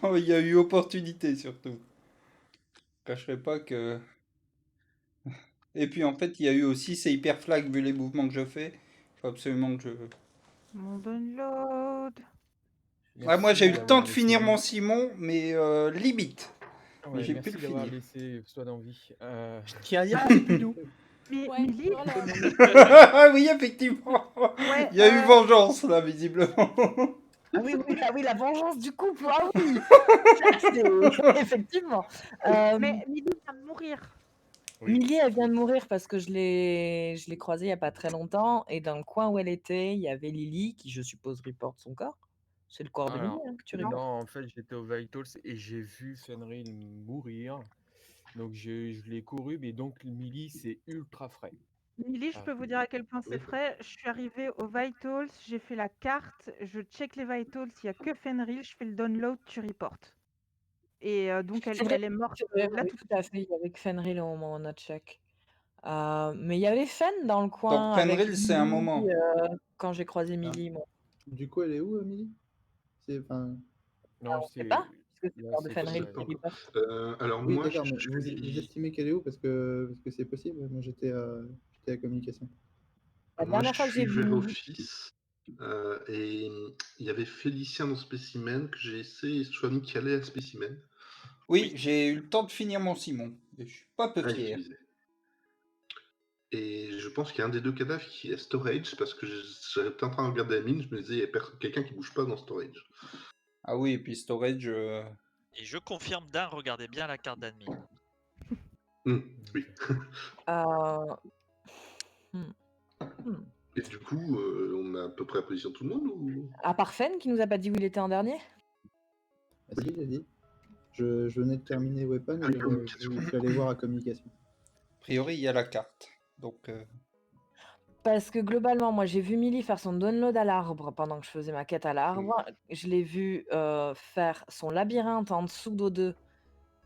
Non, il y a eu opportunité surtout. Je cacherai pas que. Et puis en fait, il y a eu aussi, c'est hyper flag vu les mouvements que je fais. Il faut absolument que je. Mon download. Ouais, moi j'ai eu le temps d'avoir de laissé finir Lily. mon Simon, mais limite. Mais Ouais, j'ai pu merci le d'avoir finir. laissé Swan en vie. Tiens, y'a Poupidou. Mais Ouais, Milly, voilà. Ah oui, effectivement. ouais, Il y a eu vengeance là, visiblement. Ah oui, la vengeance du couple. Ah oui, ça, c'est effectivement. mais Milly vient de mourir. Oui. Millie, elle vient de mourir parce que je l'ai croisée il y a pas très longtemps et dans le coin où elle était, il y avait Lily qui, je suppose, reporte son corps. C'est le corps de Millie Alors, hein, que tu non, reportes. en fait, j'étais au Vitals et j'ai vu Fenrir mourir. Donc, je l'ai couru, mais donc, Millie, c'est ultra frais. Milly, je Ah. peux vous dire à quel point c'est Oui. frais. Je suis arrivée aux Vitals, j'ai fait la carte, je check les Vitals, il n'y a que Fenrir, je fais le download, tu reportes. Et donc C'est vrai, elle est morte c'est vrai, là oui, tout de tout à fait. Il y avait que Fenrir au moment de notre check. Mais il y avait Fen dans le Donc coin avec Fenrir, c'est un Millie moment. quand j'ai croisé Millie. Moi. Du coup, elle est où, Amélie? C'est, enfin, Non, On sait pas, puisque c'est le là, corps de c'est On sait Fenrir pas qui encore. reporte. Alors oui, moi, d'accord, mais je vous suis... estimez qu'elle est où? Parce que c'est possible. Moi, j'étais à la communication. La Moi, dernière je fois que j'ai suis vu vers Millie, Office. Et il y avait Félicien dans Spécimen que j'ai essayé, soit mis qui allait à Spécimen. Oui, j'ai eu le temps de finir mon Simon. Et je suis pas peu Ah, fier. excusez. Et je pense qu'il y a un des deux cadavres qui est Storage, parce que j'étais en train de regarder la mine, je me disais, il y a quelqu'un qui bouge pas dans Storage. Ah oui, et puis storage. Et je confirme d'un, regardez bien la carte d'admin. Oui. Euh, hmm, hmm. Et du coup, on a à peu près la position de tout le monde ou... À part Fen qui nous a pas dit où il était en dernier. Ah si, j'ai dit. Je venais de terminer Weapon et je suis allé voir à communication. A priori, il y a la carte. Donc, Parce que globalement, moi j'ai vu Millie faire son download à l'arbre pendant que je faisais ma quête à l'arbre. Je l'ai vu faire son labyrinthe en dessous d'O2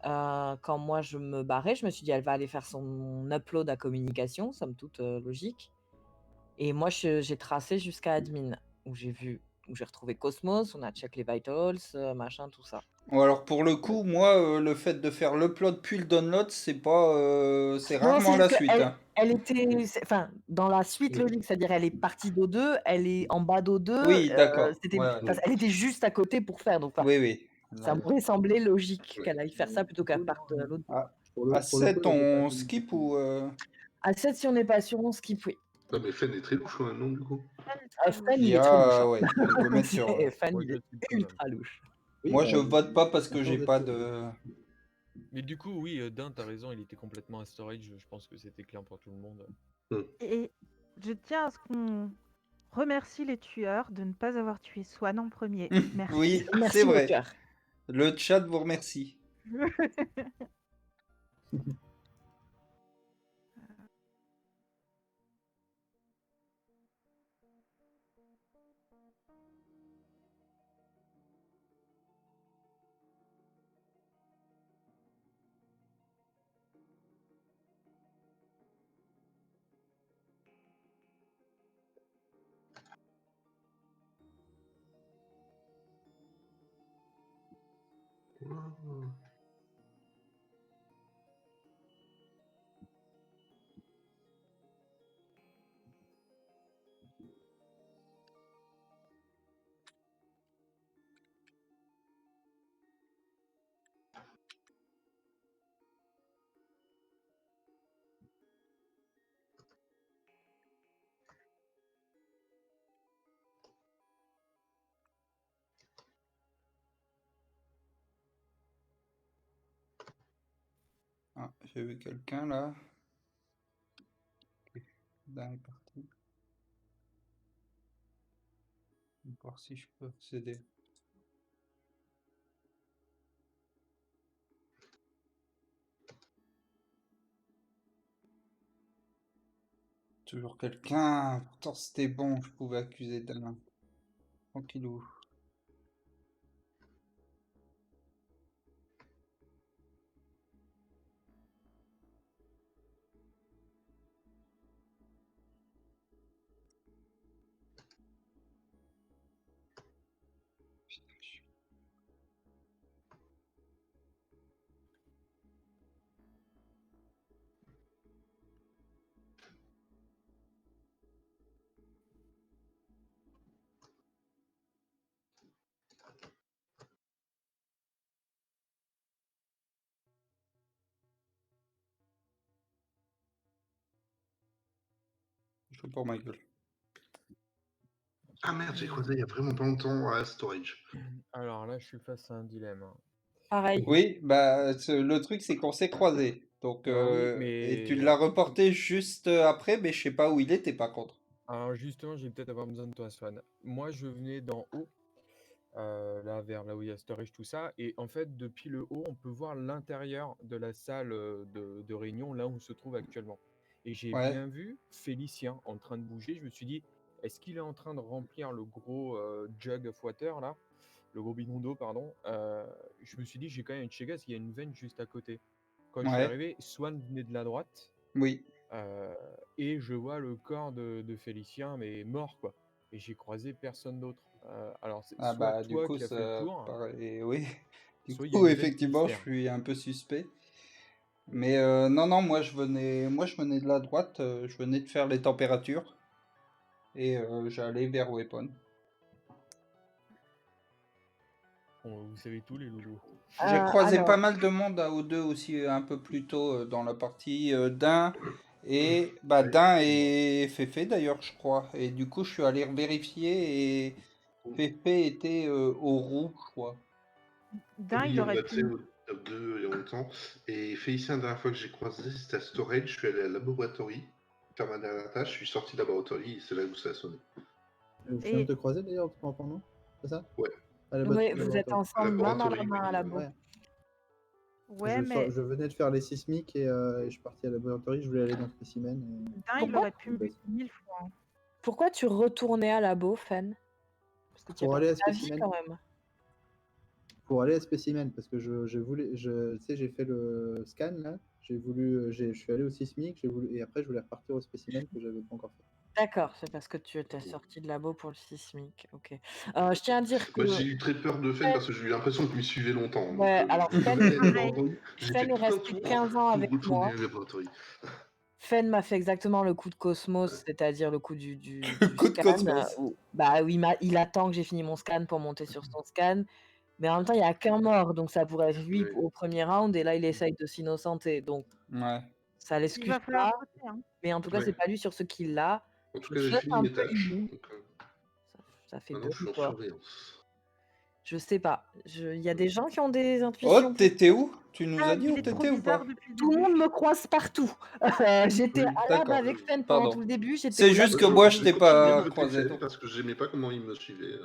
quand moi je me barrais. Je me suis dit, elle va aller faire son upload à communication, somme toute logique. Et moi j'ai tracé jusqu'à admin, où j'ai retrouvé Cosmos, on a check les vitals, machin, tout ça. bon, alors pour le coup, moi, le fait de faire l'upload puis le download, c'est pas, c'est Non, c'est rarement la juste suite. qu'elle Hein. elle était, enfin, dans la suite logique, c'est-à-dire elle est partie d'O2, elle est en bas d'O2, Oui, d'accord. c'était, Ouais, parce elle était juste à côté pour faire, donc enfin, oui, oui. ça m'aurait semblé logique qu'elle aille faire ça plutôt qu'elle parte de l'autre. Ah, Pour le à coup, 7, là, j'ai pas on fait skip une- ou. À 7, si on n'est pas sûr, on skip, oui. Non, mais Fen est très louche, hein, non, du coup. Fan, Il il y est très louche. a, hein. ouais, on peut mettre sur. Fan, Moi, il je est suis quand même. ultra louche. Oui, Moi, bah, je vote pas parce que d'accord, j'ai d'être pas sûr. de. Mais du coup, oui, Dain, t'as raison, il était complètement à storage. Je pense que c'était clair pour tout le monde. Et je tiens à ce qu'on remercie les tueurs de ne pas avoir tué Swan en premier. Merci. Oui, c'est Merci, vrai. moteur. Le chat vous remercie. Ah, j'ai vu quelqu'un là. Dan est parti. Je vais voir si je peux accéder. Toujours quelqu'un. Pourtant, c'était bon, je pouvais accuser Dan. Tranquillou. Je fais pour ma gueule. Ah merde, j'ai croisé il y a vraiment pas longtemps à storage. Alors là, je suis face à un dilemme. Pareil. Oui, bah le truc c'est qu'on s'est croisés. Donc Ah oui, et tu mais l'as reporté juste après, mais je sais pas où il était par contre. alors justement, je vais peut-être avoir besoin de toi, Swan. Moi, je venais d'en haut, là vers là où il y a storage, tout ça, et en fait, depuis le haut, on peut voir l'intérieur de la salle de réunion, là où on se trouve actuellement. Et j'ai Ouais. bien vu Félicien en train de bouger. Je me suis dit, est-ce qu'il est en train de remplir le gros jug of water là, le gros bidon d'eau, pardon. Je me suis dit, j'ai quand même checké parce qu'il y a une veine juste à côté. Quand je suis Ouais. arrivé, Swan venait de la droite. Oui. Et je vois le corps de Félicien, mais mort, quoi. Et j'ai croisé personne d'autre. Alors, c'est Ah soit bah du toi coup qui as fait le ça tour, paraît. Oui. Du soit il y a coup une veine effectivement je mystère. suis un peu suspect. Mais non, moi je venais de la droite, je venais de faire les températures. Et j'allais vers Weapon. Bon, vous savez tous les loulous. J'ai croisé alors, pas mal de monde à O2 aussi un peu plus tôt dans la partie Dain et bah Ouais, Dain c'est moi. et Féfé d'ailleurs je crois. Et du coup je suis allé vérifier et Fefe était au roux, je crois. D'un, Oui, il on aurait a pu. fait au top 2 il y a longtemps. Et Félicien, la dernière fois que j'ai croisé, c'était à Storage. Je suis allé à la laboratory faire ma dernière tâche. Je suis sorti de la laboratory et c'est là où ça a sonné. Je viens de te croiser d'ailleurs, tu m'entends, non? C'est ça? Ouais. À la Oui, base, vous êtes ensemble main dans la main à la boue. Ouais, mais Je venais de faire les sismiques et je suis parti à la laboratory, je voulais aller dans le spécimen. d'un, il aurait pu me buter 1000 fois. hein. Pourquoi tu retournais à la boue, Fen? Parce que tu as Pour aller à perdu ta vie spécimen. quand même. Pour aller à spécimen, parce que je voulais, tu sais, j'ai fait le scan là, je suis allé au sismique, et après je voulais repartir au spécimen que j'avais pas encore fait. D'accord, c'est parce que tu étais sorti de labo pour le sismique. Ok. Je tiens à dire que. J'ai eu très peur de Fen parce que j'ai eu l'impression qu'il me suivait longtemps. Ouais, alors Fen j'ai Fen fait est tout un resté tour 15 ans pour avec retourner moi. à la laboratory. Fen m'a fait exactement le coup de Cosmos, c'est-à-dire le coup du coup de scan. Cosmos. Bah oui, il attend que j'ai fini mon scan pour monter sur son scan. Mais en même temps, il n'y a qu'un mort, donc ça pourrait être lui Ouais. au premier round, et là, il essaye de s'innocenter. Donc, Ouais. ça Il l'excuse va falloir pas. voter. Hein. Mais en tout cas, Ouais. c'est pas lui sur ce kill-là. En tout Je cas, j'ai flotte fini un mes peu tâches. Lily. Donc, Ça fait maintenant, 2 je suis en victoires. surveillance. Je sais pas. Il y a des gens qui ont des Oh, intuitions. t'étais où? Tu nous as dit Il où est trop t'étais ou pas? bizarre depuis le Tout le début. monde me croise partout. J'étais Oui. à lab D'accord. avec Fen pendant Pardon. tout le début. J'étais C'est au lab juste que avec moi, Lily. je t'ai J'ai continué de pas voter croisé. Fen parce que j'aimais pas comment il me suivait.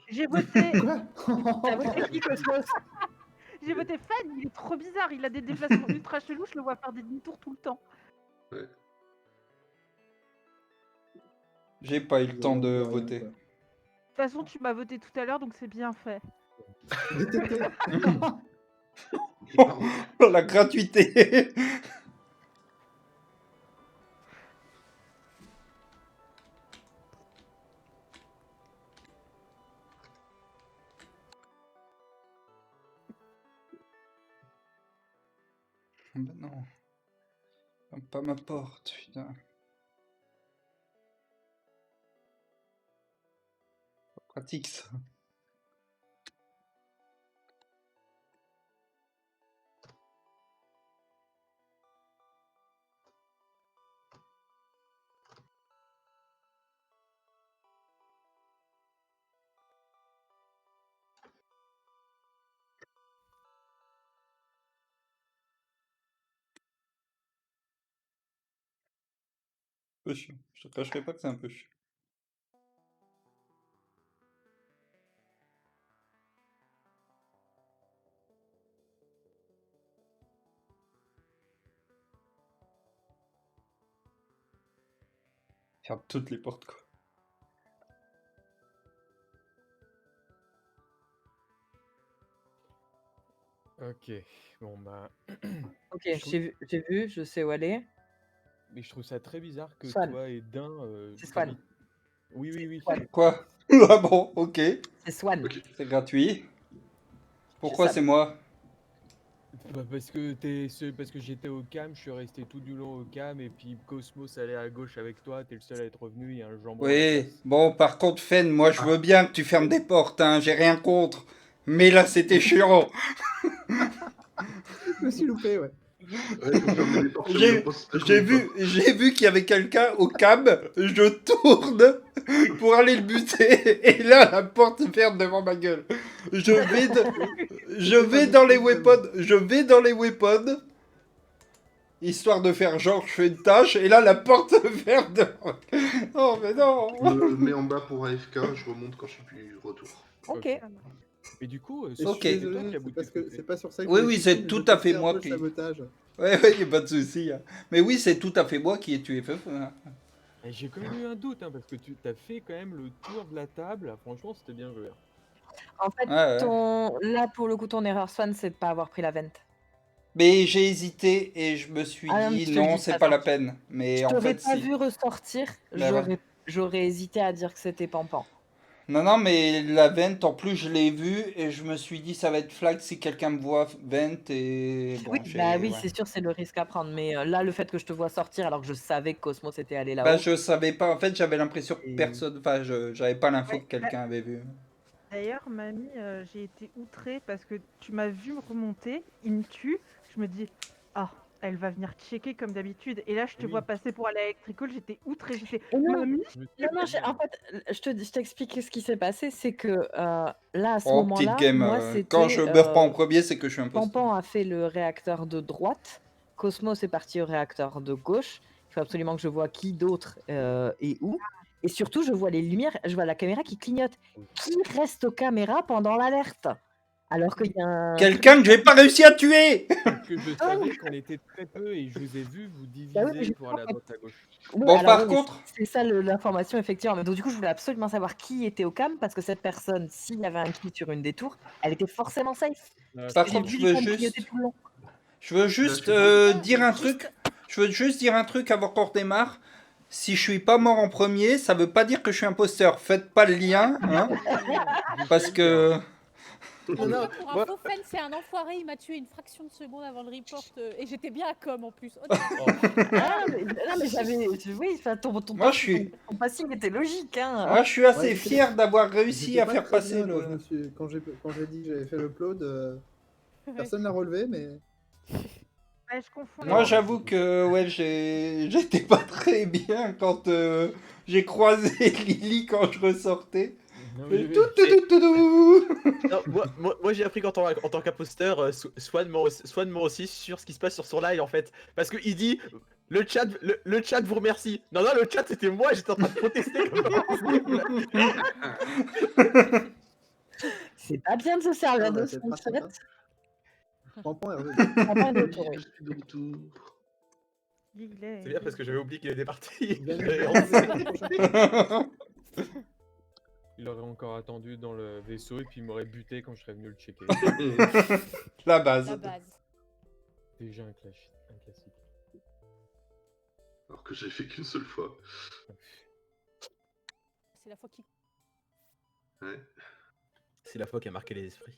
J'ai voté. T'as voté qui, Cosmos? J'ai voté Fan. Il est trop bizarre. Il a des déplacements ultra chelous. Je le vois faire des demi-tours tout le temps. Ouais. J'ai pas eu le temps de Rien, voter. quoi. De toute façon, tu m'as voté tout à l'heure, donc c'est bien fait. Mais t'étais- Oh, la gratuité. Bah non. Ferme pas ma porte, putain. Pas pratique ça. Un peu chiant. Je te cacherai pas que c'est un peu chiant. Ferme toutes les portes, quoi. Ok, bon bah. Ok, je trouve- j'ai vu, je sais où aller. Mais je trouve ça très bizarre que Swan. toi et Dain. C'est Swan. t'habites- Oui, oui, oui. Swan. Quoi? Ah bon, ok. C'est Swan. Ok. C'est gratuit. Pourquoi ça. c'est moi? Bah, parce que j'étais au cam, je suis resté tout du long au cam, et puis Cosmos allait à gauche avec toi, t'es le seul à être revenu, il y a un jambon à la Oui, place. bon, par contre, Fen, moi je veux bien que tu fermes des portes, hein, j'ai rien contre. Mais là, c'était chiant. Je me suis loupé, ouais. Ouais, faut fermer les portes, ça me pose J'ai vu qu'il y avait quelqu'un au cam, je tourne pour aller le buter, et là, la porte se ferme devant ma gueule. Je vais dans les weapons, histoire de faire genre je fais une tâche, et là, la porte se ferme devant. Oh, mais non. Je me mets en bas pour AFK, je remonte quand je suis plus retour. Ok. Et du coup, Et je Ok. suis c'est toi désolé, qui as c'est booté parce que Fefe. c'est pas sur ça que Oui, je voulais oui, c'est cliquer, mais tout je à fait testais un moi peu le qui- sabotage. Ouais, ouais, y a pas de souci. Hein. Mais oui, c'est tout à fait moi qui ai tué Feuf. Hein. Et j'ai quand même eu un doute, hein, parce que tu t'as fait quand même le tour de la table, franchement c'était bien joué. En fait, Ouais, ouais. là, pour le coup, ton erreur, Swan, c'est de pas avoir pris la vente. Mais j'ai hésité et je me suis Ah non, mais dit je te le non, dis c'est pas, pas la genre, peine. Mais Je en t'aurais fait, pas si. vu ressortir, Bah ouais. j'aurais hésité à dire que c'était Pampan. Non, non, mais la vente, en plus, je l'ai vue et je me suis dit ça va être flag si quelqu'un me voit vente et bon, Oui, j'ai. bah oui, Ouais. c'est sûr, c'est le risque à prendre. Mais là, le fait que je te vois sortir alors que je savais que Cosmos était allé Bah, là-haut. je savais pas. En fait, j'avais l'impression que Et- personne. Enfin, j'avais pas l'info Ouais, que quelqu'un avait vu. D'ailleurs, mamie, j'ai été outrée parce que tu m'as vu me remonter, il me tue. Je me dis, ah, elle va venir checker comme d'habitude. Et là, je te Oui. vois passer pour aller à Electrical, j'étais outrée, j'étais Et non, mamie. non, en fait, je t'explique ce qui s'est passé, c'est que là, à ce Oh, petite moment-là, game. moi, Quand je c'était meurs pas en premier, c'est que je suis un imposteur. Pampan a fait le réacteur de droite, Cosmos est parti au réacteur de gauche. Il faut absolument que je vois qui d'autre et où. Et surtout, je vois les lumières, je vois la caméra qui clignote. Qui reste aux caméras pendant l'alerte? Alors qu'il y a un... Quelqu'un que j'ai pas réussi à tuer. Parce que je savais qu'on était très peu et je vous ai vu vous Bah oui, mais diviser j'ai pour aller à droite à gauche. Oui, Bon, alors par oui, mais contre- c'est ça l'information, effectivement. Mais donc, du coup, je voulais absolument savoir qui était au cam, parce que cette personne, s'il y avait un kill sur une des tours, elle était forcément safe. Ouais, Par J'ai contre, vu je les veux pompes juste- clignoter tout le long. Je veux juste dire un truc. Je veux juste dire un truc avant qu'on redémarre. Si je suis pas mort en premier, ça veut pas dire que je suis imposteur. Faites pas le lien, hein. Parce que. Pour Non, moi- info, Fen, c'est un enfoiré, il m'a tué une fraction de seconde avant le report et j'étais bien à com en plus. Oh, Ah, mais j'avais. Oui, enfin, ton Moi, je suis. ton passing était logique. Hein. Moi, je suis assez Ouais, fier d'avoir réussi J'étais à pas faire très passer bien le. quand j'ai dit que j'avais fait l'upload, ouais. personne l'a relevé, mais Ouais, je confonds les Moi, deux. j'avoue que ouais, j'étais pas très bien quand j'ai croisé Lily quand je ressortais. Non, Et mais- tout, tout, tout, tout, tout. Non, moi, j'ai appris qu'en tant qu'imposteur, Swan me aussi sur ce qui se passe sur son live en fait. Parce qu'il dit le chat vous remercie. Non, le chat c'était moi, j'étais en train de protester comme pas possible. C'est pas bien de se servir Ah, bah, de c'est son pratique, chat. hein. Pampan est revenu. Pampan est de Oui, retour, oui. je suis de retour. Il est- C'est bien parce que j'avais oublié qu'il était parti. Ben, Il aurait encore attendu dans le vaisseau et puis il m'aurait buté quand je serais venu le checker. La base. La base. Déjà un classique. Alors que j'ai fait qu'une seule fois. C'est la fois qui. Ouais. C'est la fois qui a marqué les esprits.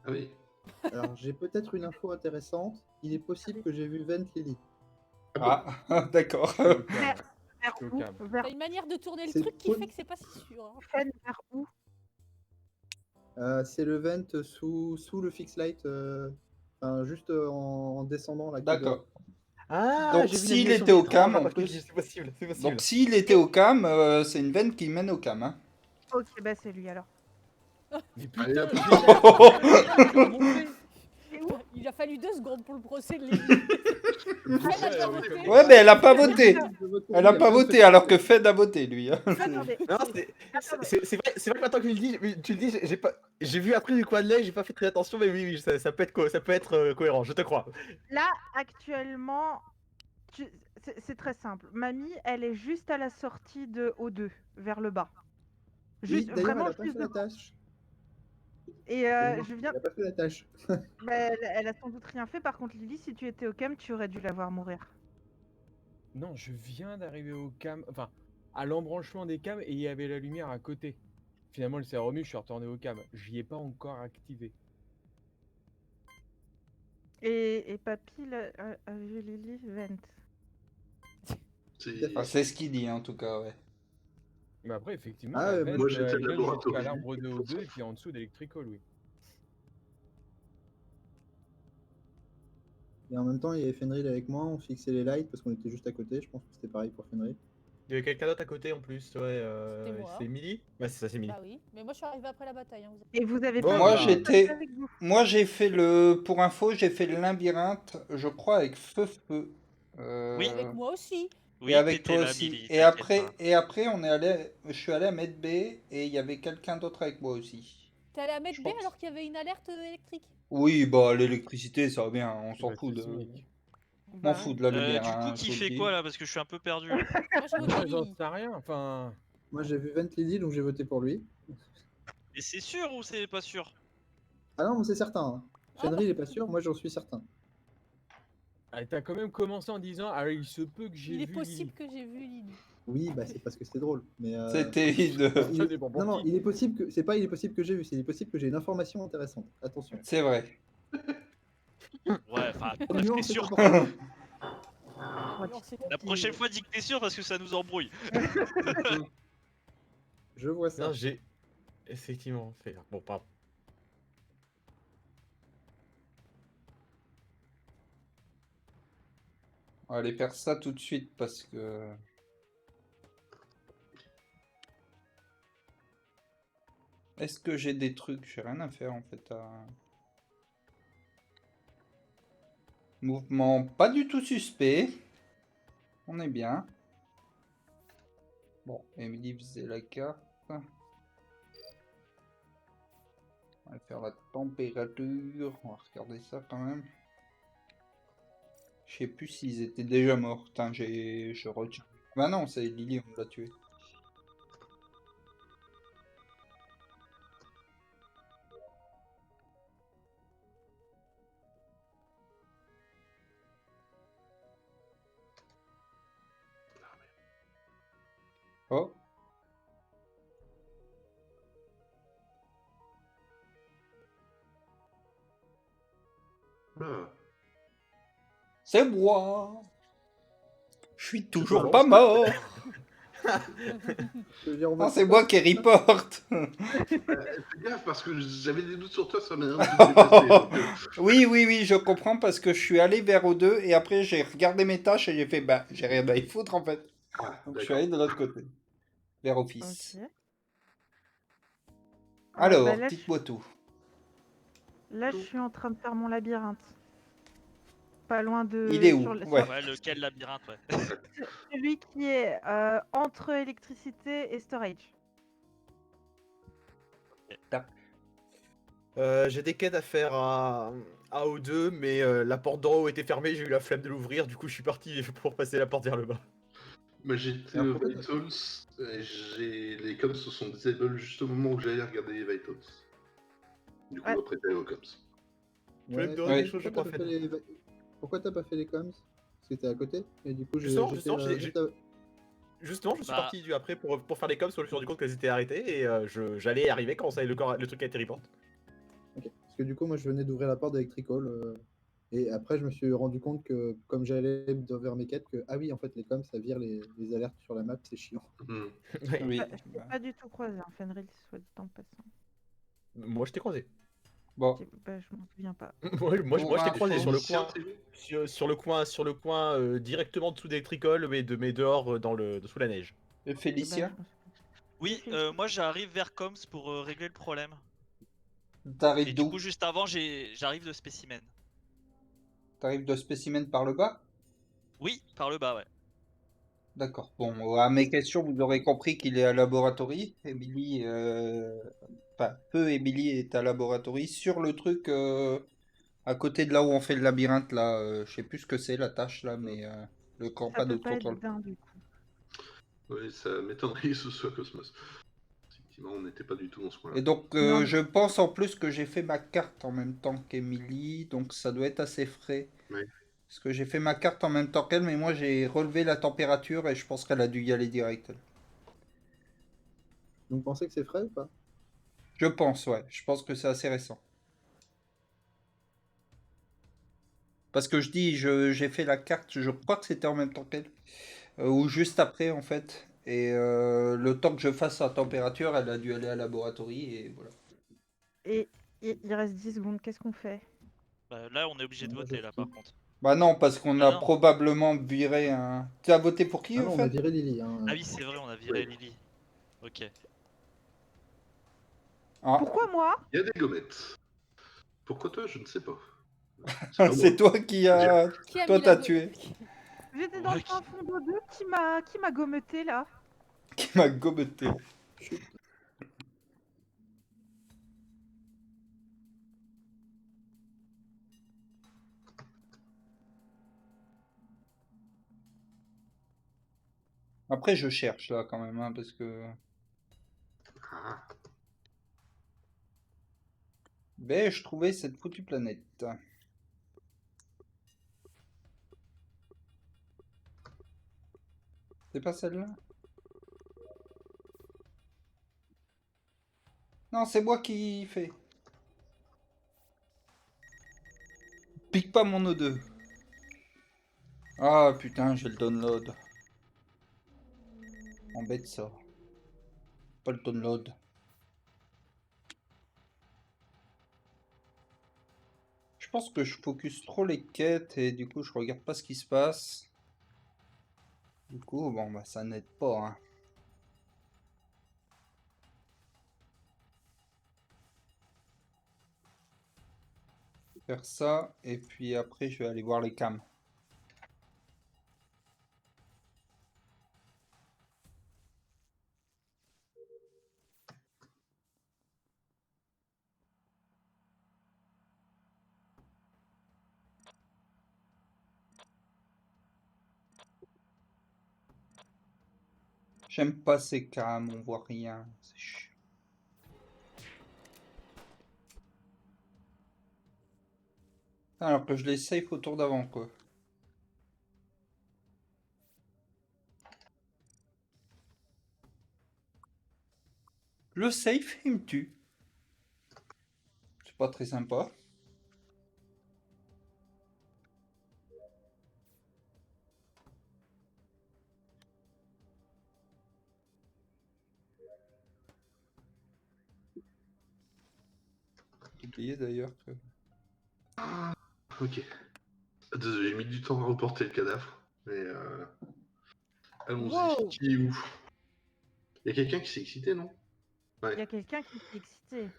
Ah oui. Alors, j'ai peut-être une info intéressante. Il est possible que j'ai vu Vent Lily. Ah, d'accord. Vers Au où calme. Vers T'as une manière de tourner le C'est truc qui cool. fait que c'est pas si sûr. Hein. Fen, vers où C'est le Vent sous le fix light, enfin, juste en descendant là. D'accord. Ah, Donc, j'ai vu une s'il animation était au étrange, cam, en parce que plus. c'est possible, c'est possible. Donc, s'il était au cam, c'est une veine qui mène au cam. Hein. Ok, bah c'est lui alors. Mais Allez, putain, hop. j'ai remonté. Il a fallu 2 secondes pour le procès de Lévi. Fred a pas voté. Ouais, mais elle a pas voté. Je vote pour Elle lui, a pas après, voté alors que Fed a voté, lui. Hein. Attendez. Non, c'est vrai que maintenant que tu le dis, j'ai vu après du coin de l'œil, j'ai pas fait très attention, mais oui, ça peut être cohérent, je te crois. Là, actuellement, c'est très simple. Mamie, elle est juste à la sortie de O2, vers le bas. Oui, Juste, d'ailleurs, vraiment elle a pas juste fait la devant. tâche. Et je viens. Elle a pas fait la tâche. Bah, elle a sans doute rien fait. Par contre, Lily, si tu étais au cam, tu aurais dû la voir mourir. Non, je viens d'arriver au cam, enfin, à l'embranchement des cams et il y avait la lumière à côté. Finalement, elle s'est remise, je suis retourné au cam. J'y ai pas encore activé. Et Papy a vu Lily Vent. Enfin, c'est ce qu'il dit, en tout cas, ouais. Mais après, effectivement, Ah, la moi, vente, j'étais elle mène laboratoire. jusqu'à l'arbre de O2 et puis en dessous d'Electrical, oui. Et en même temps, il y avait Fenrir avec moi, on fixait les lights parce qu'on était juste à côté. Je pense que c'était pareil pour Fenrir. Il y avait quelqu'un d'autre à côté en plus, ouais. C'était moi. C'est Emily. Ouais, c'est ça, c'est Emily. Bah oui, mais moi je suis arrivé après la bataille. Hein, vous avez- Et vous avez Bon, pas. Moi, bah, j'étais. avec vous. Moi, j'ai fait le. Pour info, j'ai fait le labyrinthe, je crois, avec Feu. Oui. Avec moi aussi. Oui, Et avec t'étais toi là, aussi. Billy, Et t'inquiète après, je suis allé à Med B et il y avait quelqu'un d'autre avec moi aussi. T'es allé à mettre Je B pense. alors qu'il y avait une alerte électrique. Oui, bah l'électricité, ça va bien, on s'en Bah, fout c'est de. sismique. M'en fous de la lumière. Du coup, hein, qui je vous le fait dis. quoi là? Parce que je suis un peu perdu. Moi j'ai voté Moi, j'en Lily. sais rien, enfin... Moi, j'ai vu Vent Lily, donc j'ai voté pour lui. Et c'est sûr ou c'est pas sûr? Ah non, mais c'est certain. Hein. Ah. Fenrir, il est pas sûr, moi, j'en suis certain. Ah, t'as quand même commencé en disant, ah, il se peut que j'ai Il vu est possible Lily. que j'ai vu Lily. Oui, bah c'est parce que c'était drôle. Mais C'était de. il- Ça dépend pour Non, non, qui. il est possible que c'est pas il est possible que j'ai vu, c'est il est possible que j'ai une information intéressante. Attention. C'est vrai. Ouais, enfin, Oh, bref, non, t'es c'est sûr. pas La Ouais, nuance est La subtile. prochaine fois, dis que t'es sûr parce que ça nous embrouille. Je vois ça. Non, j'ai effectivement fait. Bon, pas. On va aller faire ça tout de suite parce que... Est-ce que j'ai des trucs? J'ai rien à faire en fait. Mouvement pas du tout suspect. On est bien. Bon, Emily faisait la carte. On va faire la température. On va regarder ça quand même. Je sais plus s'ils étaient déjà morts. Putain, je retiens. Bah non, c'est Lily, on l'a tué. Oh, Ah. c'est moi. Je suis toujours bon, pas ça. mort. Je veux dire, on Non, va c'est faire moi ça. qui reporte. Fais gaffe parce que j'avais des doutes sur toi, ça m'a un peu dépassé. Donc, Oui, je comprends parce que je suis allé vers O2 et après j'ai regardé mes tâches et j'ai fait bah j'ai rien à y foutre en fait. Ah, Donc je suis d'accord. allé de l'autre côté, vers Office. Ok. Alors, Là, dites-moi tout. je suis en train de faire mon labyrinthe. Pas loin de. Il est où? sur Ouais. Ouais, lequel labyrinthe, ouais. celui qui est entre électricité et storage. J'ai des quêtes à faire à O2, mais la porte d'en haut était fermée, j'ai eu la flemme de l'ouvrir, du coup je suis parti pour passer la porte vers le bas. Moi j'étais Alors, au pourquoi Vitals, les coms se sont disable juste au moment où j'allais regarder les Vitals. Du coup, Ouais. après, t'allais aux coms. Je voulais me Ouais, demander Ouais. quelque chose, j'ai pourquoi pas t'as fait. Pourquoi t'as pas fait les coms? C'était à côté. Et du coup, Justement, j'étais, justement, juste à- Justement, je suis Bah. parti après pour faire les coms, je me suis rendu compte qu'elles étaient arrêtées et j'allais y arriver quand le truc a été report. Ok. Parce que du coup, moi, je venais d'ouvrir la porte d'Electrical. Et après, je me suis rendu compte que, comme j'allais vers mes quêtes, que, ah oui, en fait, les coms, ça vire les alertes sur la map, c'est chiant. Hmm. Ouais. Oui. Je t'ai pas du tout croisé, hein, Fenrir, soit dit en passant. Moi je t'ai croisé. Bon, Je m'en souviens pas. Pour Je t'ai croisé info. sur le Félicien, coin. c'est lui Sur le coin directement dessous d'Electrical, mais dehors sous la neige. Et Félicia, Oui, Félicie. moi j'arrive vers Coms pour régler le problème. t'arrives Et du d'où? coup, juste avant, j'arrive de Spécimen. T'arrives de spécimen par le bas? Oui, par le bas, ouais. D'accord. Bon, à mes questions, vous aurez compris qu'il est à laboratory. Emily, enfin, Emily est à laboratory sur le truc à côté de là où on fait le labyrinthe là. Je sais plus ce que c'est la tâche là, mais le camp Ça pas de peut pas être contrôle. d'un du coup. Oui, ça m'étonnerait que ce soit Cosmos. Effectivement, on n'était pas du tout dans ce coin-là. Et donc, Non. je pense en plus que j'ai fait ma carte en même temps qu'Emily, donc ça doit être assez frais. Oui. Parce que j'ai fait ma carte en même temps qu'elle, mais moi j'ai relevé la température et je pense qu'elle a dû y aller direct. Donc, vous pensez que c'est frais ou pas? Je pense, ouais. Je pense que c'est assez récent. Parce que je dis, j'ai fait la carte, je crois que c'était en même temps qu'elle. Ou juste après, en fait. Et le temps que je fasse sa température, elle a dû aller à laboratory et voilà. Et il reste 10 secondes, qu'est-ce qu'on fait? Bah, là, on est obligé de Moi, voter, je là, skip. par contre. Bah non, parce qu'on Ah a non. probablement viré un... Tu as voté pour qui, Ah au non, on a fait? viré Lily. Hein. Ah oui, c'est vrai, on a viré Ouais. Lily. Ok. Ah, Pourquoi moi? Il y a des gommettes. Pourquoi toi, je ne sais pas. C'est pas c'est moi. toi qui a... Qui a Toi, mis t'as la tué. J'étais dans le Ouais, fin fond d'O2, qui m'a gommeté là? Qui m'a gobeté. Chut. Après, je cherche, là, quand même, hein, parce que... Ah, Ben, je trouvais cette foutue planète. C'est pas celle-là? Non, c'est moi qui fais. Pique pas mon O2. Ah putain, j'ai le download. Embête ça. Pas le download. Je pense que je focus trop les quêtes et du coup je regarde pas ce qui se passe. Du coup, bon bah ça n'aide pas, hein. Faire ça et puis après je vais aller voir les cams. J'aime pas ces cams, on voit rien. C'est chiant. Alors que je les safe au tour d'avant, quoi. Le safe, il me tue. C'est pas très sympa. J'ai oublié d'ailleurs que... Ok. Désolé, j'ai mis du temps à reporter le cadavre. Mais allons-y. Wow. Qui est où? Il y a quelqu'un qui s'est excité, non? Il y a quelqu'un qui s'est excité.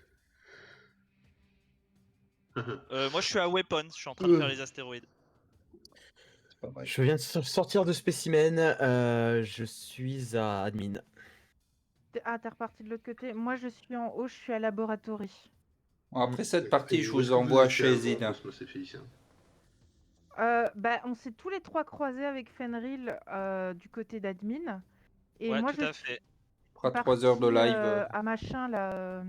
Moi je suis à Weapon, je suis en train de faire les astéroïdes. C'est pas vrai. Je viens de sortir de spécimen, je suis à admin. Ah, t'es reparti de l'autre côté. Moi, je suis en haut, je suis à laboratory. Bon, après cette partie, je Où est-ce vous que envoie étiez chez avant, Zina. Cosmos et Félicien? Bah, on s'est tous les trois croisés avec Fenrir du côté d'admin. Et Ouais, moi, tout je à suis fait. Fera 3 heures de partie, live. à machin là.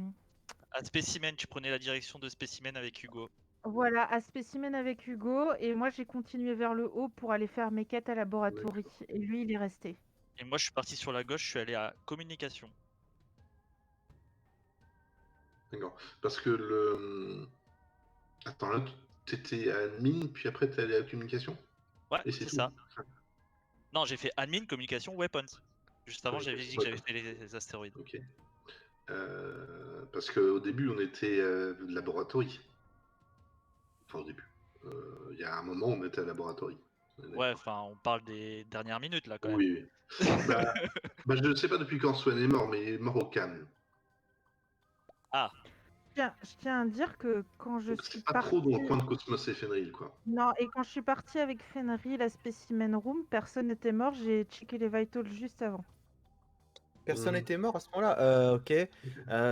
À Spécimen, tu prenais la direction de Spécimen avec Hugo. Voilà, à spécimen avec Hugo. Et moi, j'ai continué vers le haut pour aller faire mes quêtes à laboratory. Et lui, il est resté. Et moi je suis parti sur la gauche, je suis allé à communication. D'accord. Parce que le... Attends, là, t'étais à admin, puis après t'es allé à la communication? Ouais, Et c'est tout. ça. Non, j'ai fait admin, communication, weapons. Juste avant, j'avais dit que j'avais fait les astéroïdes. Ok. Parce qu'au début, on était laboratory. Enfin, au début. Il y a un moment, on était à laboratory. Ouais, enfin, on parle des dernières minutes là quand même. Oui, oui. bah, je ne sais pas depuis quand Swan est mort, mais il est mort au Cannes. Ah, Je tiens à dire que quand je Donc suis c'est pas partie... trop dans le coin de Cosmos et Fenrir, quoi. Non, et quand je suis partie avec Fenrir à Specimen Room, personne n'était mort. J'ai checké les vitals juste avant. Personne n'était mort à ce moment-là. Ok.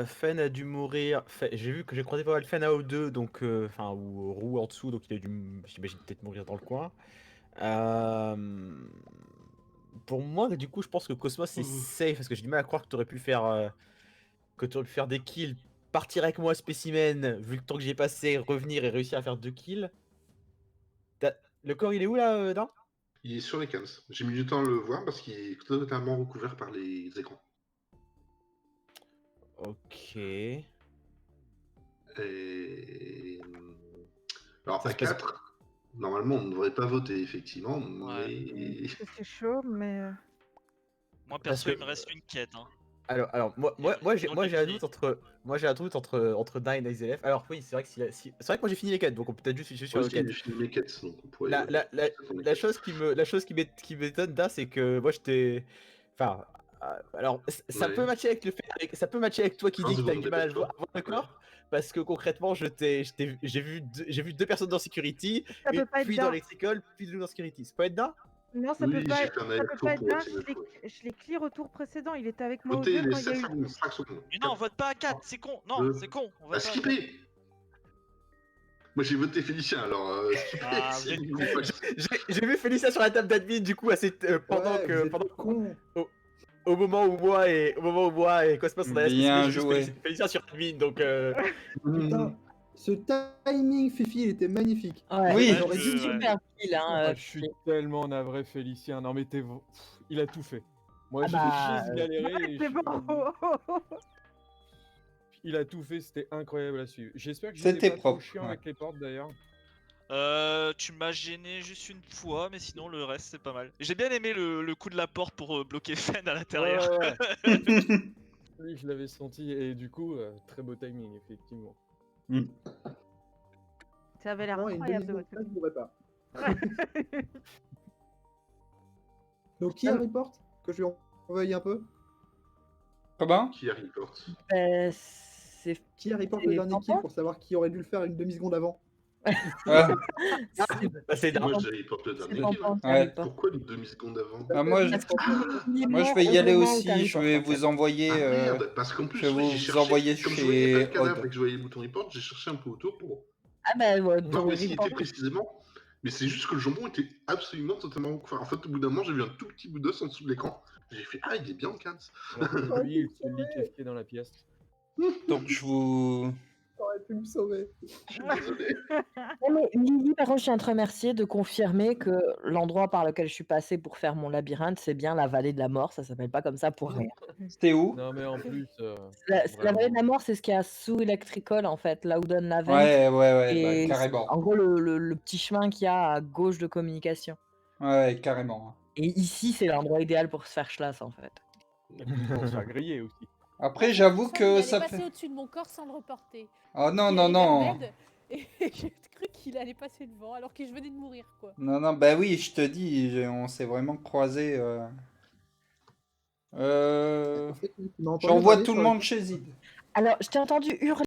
Fen a dû mourir. J'ai vu que j'ai croisé pas mal Fen à O2, donc enfin ou Roux en dessous, donc il a dû, j'imagine, peut-être mourir dans le coin. Pour moi, du coup, je pense que Cosmos c'est safe parce que j'ai du mal à croire que tu aurais pu faire des kills, partir avec moi spécimen, vu le temps que j'ai passé, revenir et réussir à faire 2 kills. Le corps, il est où là, Dan? Il est sur les cams. J'ai mis du temps à le voir parce qu'il est totalement recouvert par les écrans. Ok. Et... Alors, à 4, normalement, on ne devrait pas voter, effectivement, mais... C'est chaud, mais... moi perso, il me reste une quête. Hein. Alors moi j'ai un doute entre Dine et ZLF. Alors oui, c'est vrai que c'est vrai que moi j'ai fini les quêtes, donc on peut peut-être juste switcher sur Moi les aussi, quêtes. j'ai fini mes quêtes, donc on pourrait... La chose qui m'étonne là, c'est que moi j'étais, enfin, alors ça peut matcher avec le fait, ça peut matcher avec toi qui dis que t'as eu du mal à voir le corps, parce que concrètement j'ai vu 2 personnes dans security, Ça peut pas être puis dans Dan. l'électrical, puis dans security. Ça peut être Dan? Non, ça peut pas être Dan. Je l'ai clear au tour précédent. Il était avec moi au 2 quand il y a eu... Mais non, on vote pas à 4, c'est con. Non, c'est con. On vote pas skipper. Moi j'ai voté Félicien, alors j'ai vu Félicien sur la table d'admin du coup au moment où moi et Cosmos on a bien joué. Félicien sur admin, donc Putain, ce timing Fifi il était magnifique. Ouais, oui, j'aurais dit super pile. Hein, je suis tellement navré, Félicien. Non mais il a tout fait. Moi j'ai juste galéré. C'est bon. Il a tout fait, c'était incroyable à suivre. J'espère que c'était pas trop propre. chiant avec les portes d'ailleurs. Tu m'as gêné juste une fois, mais sinon le reste c'est pas mal. J'ai bien aimé le coup de la porte pour bloquer Fen à l'intérieur. Ouais. Oui, je l'avais senti et du coup, très beau timing, effectivement. Ça avait l'air Non, une incroyable de demi-seconde votre près, côté. je pourrais pas. Donc qui a report? Que je lui envoie un peu? Comment? Qui a report? C'est Qui a report le dernier kill Fantan pour savoir qui aurait dû le faire une demi-seconde avant? Ah, Bah, c'est Moi, dingue. j'ai report le c'est dernier kill. Fantan qui Ouais. report. Pourquoi une demi-seconde avant? Ah, moi, je... Parce que il est moi, je mort vais y au aller moment où t'as aussi. Je vais report, en fait. vous envoyer. Ah merde, parce qu'en plus, je vais oui, j'ai vous cherché. envoyer Comme je voyais pas chez le cadavre Odd. et que je voyais le bouton report, j'ai cherché un peu autour pour Ah bah, ouais, voir où t'aurais est-ce qu'il report. était précisément. Mais c'est juste que le jambon était absolument totalement. Enfin, en fait, au bout d'un moment, j'ai vu un tout petit bout d'os en dessous de l'écran. J'ai fait ah, il est bien, Kans. En fait, lui, il se lit café dans la pièce. Donc, je vous. T'aurais pu me sauver. Je suis désolé. Non, mais Lily, par contre, je tiens à te remercier de confirmer que l'endroit par lequel je suis passée pour faire mon labyrinthe, c'est bien la vallée de la mort. Ça s'appelle pas comme ça pour rien. C'était où? Non, mais en plus, La vallée de la vraiment. mort, c'est ce qu'il y a sous Electrical, en fait, là où donne la vente. Ouais, bah, Et carrément. en gros, le petit chemin qu'il y a à gauche de communication. Ouais, carrément. Et ici, c'est l'endroit idéal pour se faire chlasse, en fait. On se fait griller aussi. Après, Moi, j'avoue il que allait ça passer fait. au-dessus de mon corps sans le reporter. Oh non, Il non, allait vers non. Med, et j'ai cru qu'il allait passer devant alors que je venais de mourir, quoi. Non, non, bah oui, je te dis, on s'est vraiment croisés. En fait, tu m'as entendu J'envoie râler tout sur le le monde chat. chez Zid. Alors, je t'ai entendu hurler.